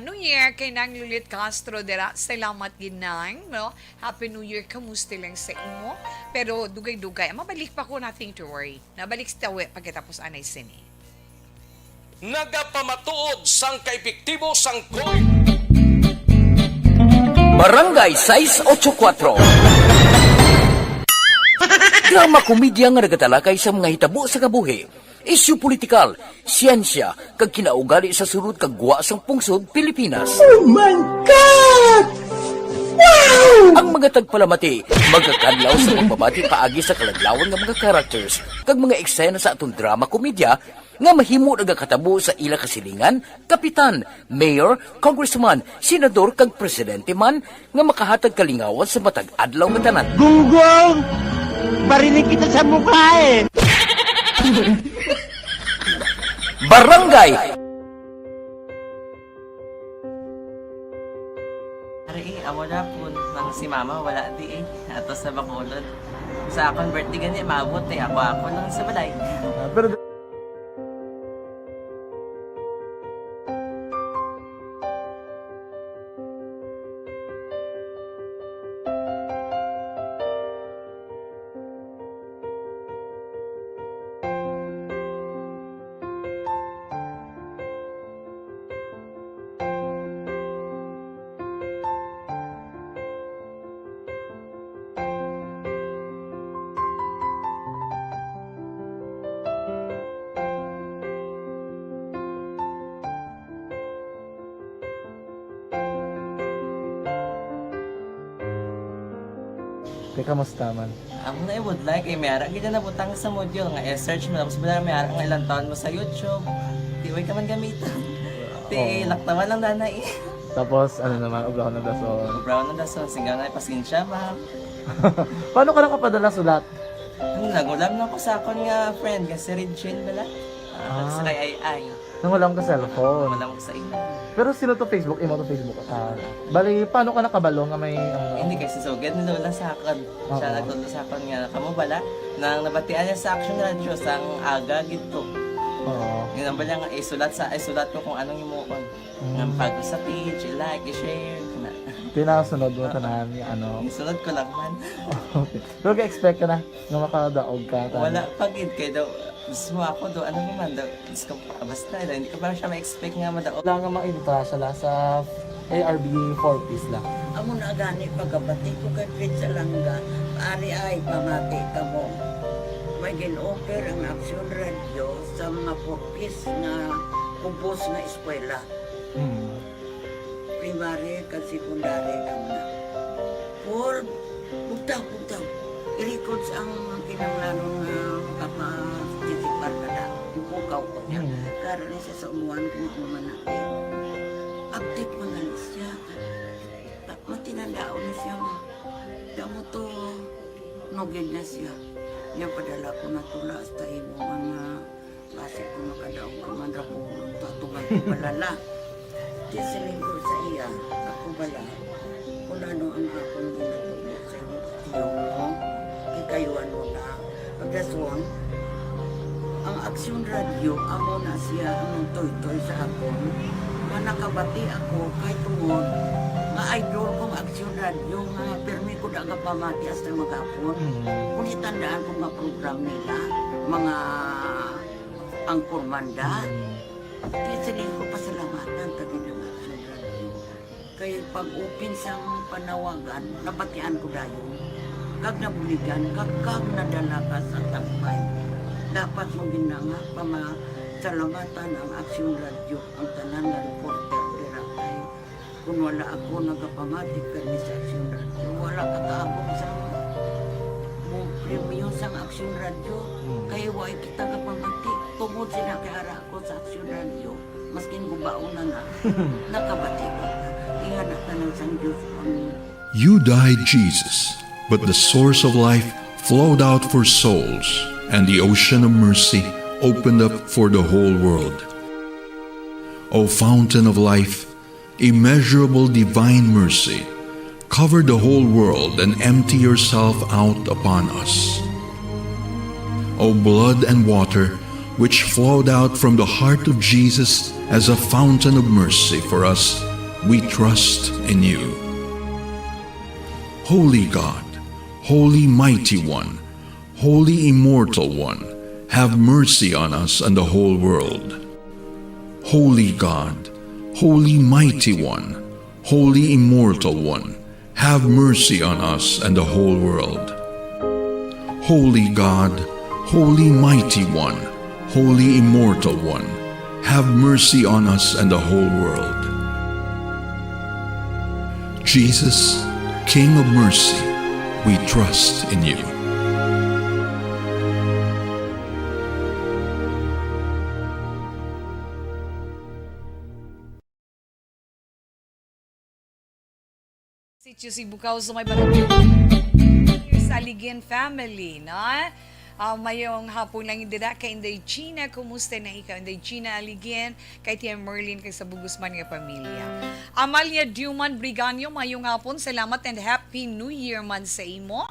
New Year kay Nang Lulit Castro dira. Salamat ginang, no? Happy New Year, kamusta lang sa imo? Pero dugay-dugay, mabalik pa ko, nothing to worry. Nabalik sa tawi pagkatapos anay sini. Nagapamatuod sang kaepektibo sang koy. Barangay 684. Drama komedya nga nagatalakay sa mga hitabo sa kabuhi. Isyu politikal, siyensya, kag kinaugali sa surut kag guwa sang pungsod Pilipinas. Oh my God! Wow! Ang mga tagpalamati, magkakadlaw sa pagbabati paagi sa kaladlawan ng mga characters kag mga eksena sa atong drama komedya nga mahimo nagakatabo sa ila kasilingan, kapitan, mayor, congressman, senador kag presidente man nga makahatag kalingawan sa matag adlaw nga tanan. Gunggong! Barinig kita sa mukha eh! Barangay! Ari, amo na po nang si mama wala di eh. Ato sa Bacolod. Sa akong birthday gani, maabot eh. Ako lang sa balay. Pero kamusta man? Ako na would like eh, mayara kita na butang sa module nga search mo tapos bala mayara nga ilang taon mo sa YouTube. Tiway ka man gamitan. Ti laktaman lang nanay eh. Tapos ano naman, ublaw ng dason. Brown na dason, singgaw na pasensya ma'am. Paano ka nakapadala sulat? Nagulam na ko sa akon nga friend kasi Regine bala. Sa kay ay. Nangulam ka cellphone. Nangulam ko sa ina. Pero sino to Facebook? Imo to Facebook. Bali, paano ka nakabalo nga may... Hindi kasi sugad ni Lola sa akin. Siya nagtulo sa akin nga, kamo bala, nang nabatian niya sa Action Radio sang aga gito. Oo. Yun ang bala nga, isulat ko kung anong imukon. Ng pag sa page, i-like, i-share. Tinasunod mo tanan ni ano. Sunod ko lang man. Okay. Pero ka-expect ka na nga makadaog ka. Wala pagid kay daw. Gusto mo ako do ano naman daw. Gusto ko basta hindi ko pa siya ma-expect nga madaog. Wala nga ma-invita sila sa ARB 4 piece lang. Amo na gani pagkabati ko kay Pizza Langga. Ari ay pamati ka mo. May gin-offer ang Action Radio sa mga 4 piece na kumpos na eskwela. Primary kag secondary ka na. For bugtaw. I-record sa ang kinanglanong kapasisipar ka na. Ipukaw ko niya. Karoon niya sa umuwan kung umanaki. Update mga siya. Matinandao na siya. Damo to nogid na siya. Niya padala ko na tula hasta imo mga klase ko makadaog ka man rapulong tutungan ko balala. Di silinggo sa iya. Ako bala. Kung ano ang akong ginatulog sa iyo. Mo. Ikayuan mo na. Pagdaswang, ang Action Radio, amo na siya ang toy-toy sa akon. Manakabati ako kay tungod nga idol kong Action Radio nga permi ko daga pamati hasta magapon. Kung itandaan ko nga program nila, mga angkor manda, tiyasanin ko pasalamatan tagi ng Action Radio. Kaya pag-upin sang panawagan, nabatian ko dayon. Kag nabuligan, kag nadala ka sa tampay. Dapat mong ginanga pamasalamatan ang Action Radio, ang tanan na reporter dirakay. Kung wala ako nagapamatik kami sa Action Radio, wala kakaabot sa premium sa Action Radio. Kaya wala kita kapamatik. Tungod sila kaya ako sa Action Radio. Maskin gubaon na nga, nakabati ko. Ihanap na ng San Diyos ang You died, Jesus, but the source of life flowed out for souls, and the ocean of mercy opened up for the whole world. O fountain of life, immeasurable divine mercy, cover the whole world and empty yourself out upon us. O blood and water, which flowed out from the heart of Jesus as a fountain of mercy for us, we trust in you. Holy God, Holy Mighty One, Holy Immortal One, have mercy on us and the whole world. Holy God, Holy Mighty One, Holy Immortal One, have mercy on us and the whole world. Holy God, Holy Mighty One, Holy Immortal One, have mercy on us and the whole world. Jesus, King of mercy, we trust in you. Si Bukaw sa may barangay sa Ligin family, na? Mayong hapon lang dira kay Inday China. Kumusta na ikaw, Inday China Ligin? Kay Tia Merlin, kay sa Bugusman nga pamilya. Amalia Duman Briganyo, mayong hapon. Salamat and Happy New Year man sa imo.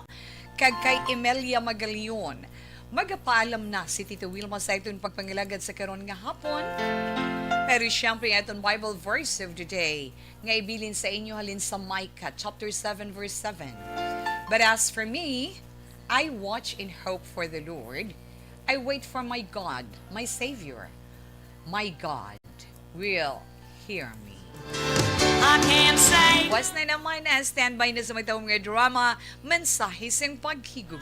Kag kay Emelia Magalion. Magapaalam na si Tito Wilma sa itong pagpangilagad sa karon nga hapon. Pero siyempre, itong Bible verse of the day, nga ibilin sa inyo halin sa Micah, chapter 7, verse 7. But as for me, I watch in hope for the Lord. I wait for my God, my Savior. My God will hear me. I can say. Was na naman na standby na sa may taong nga drama, mensahe sing paghigugma.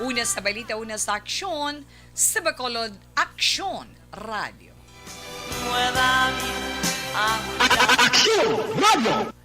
Una sa balita, una sa aksyon, sa Bacolod Aksyon Radio. Aksyon Radio!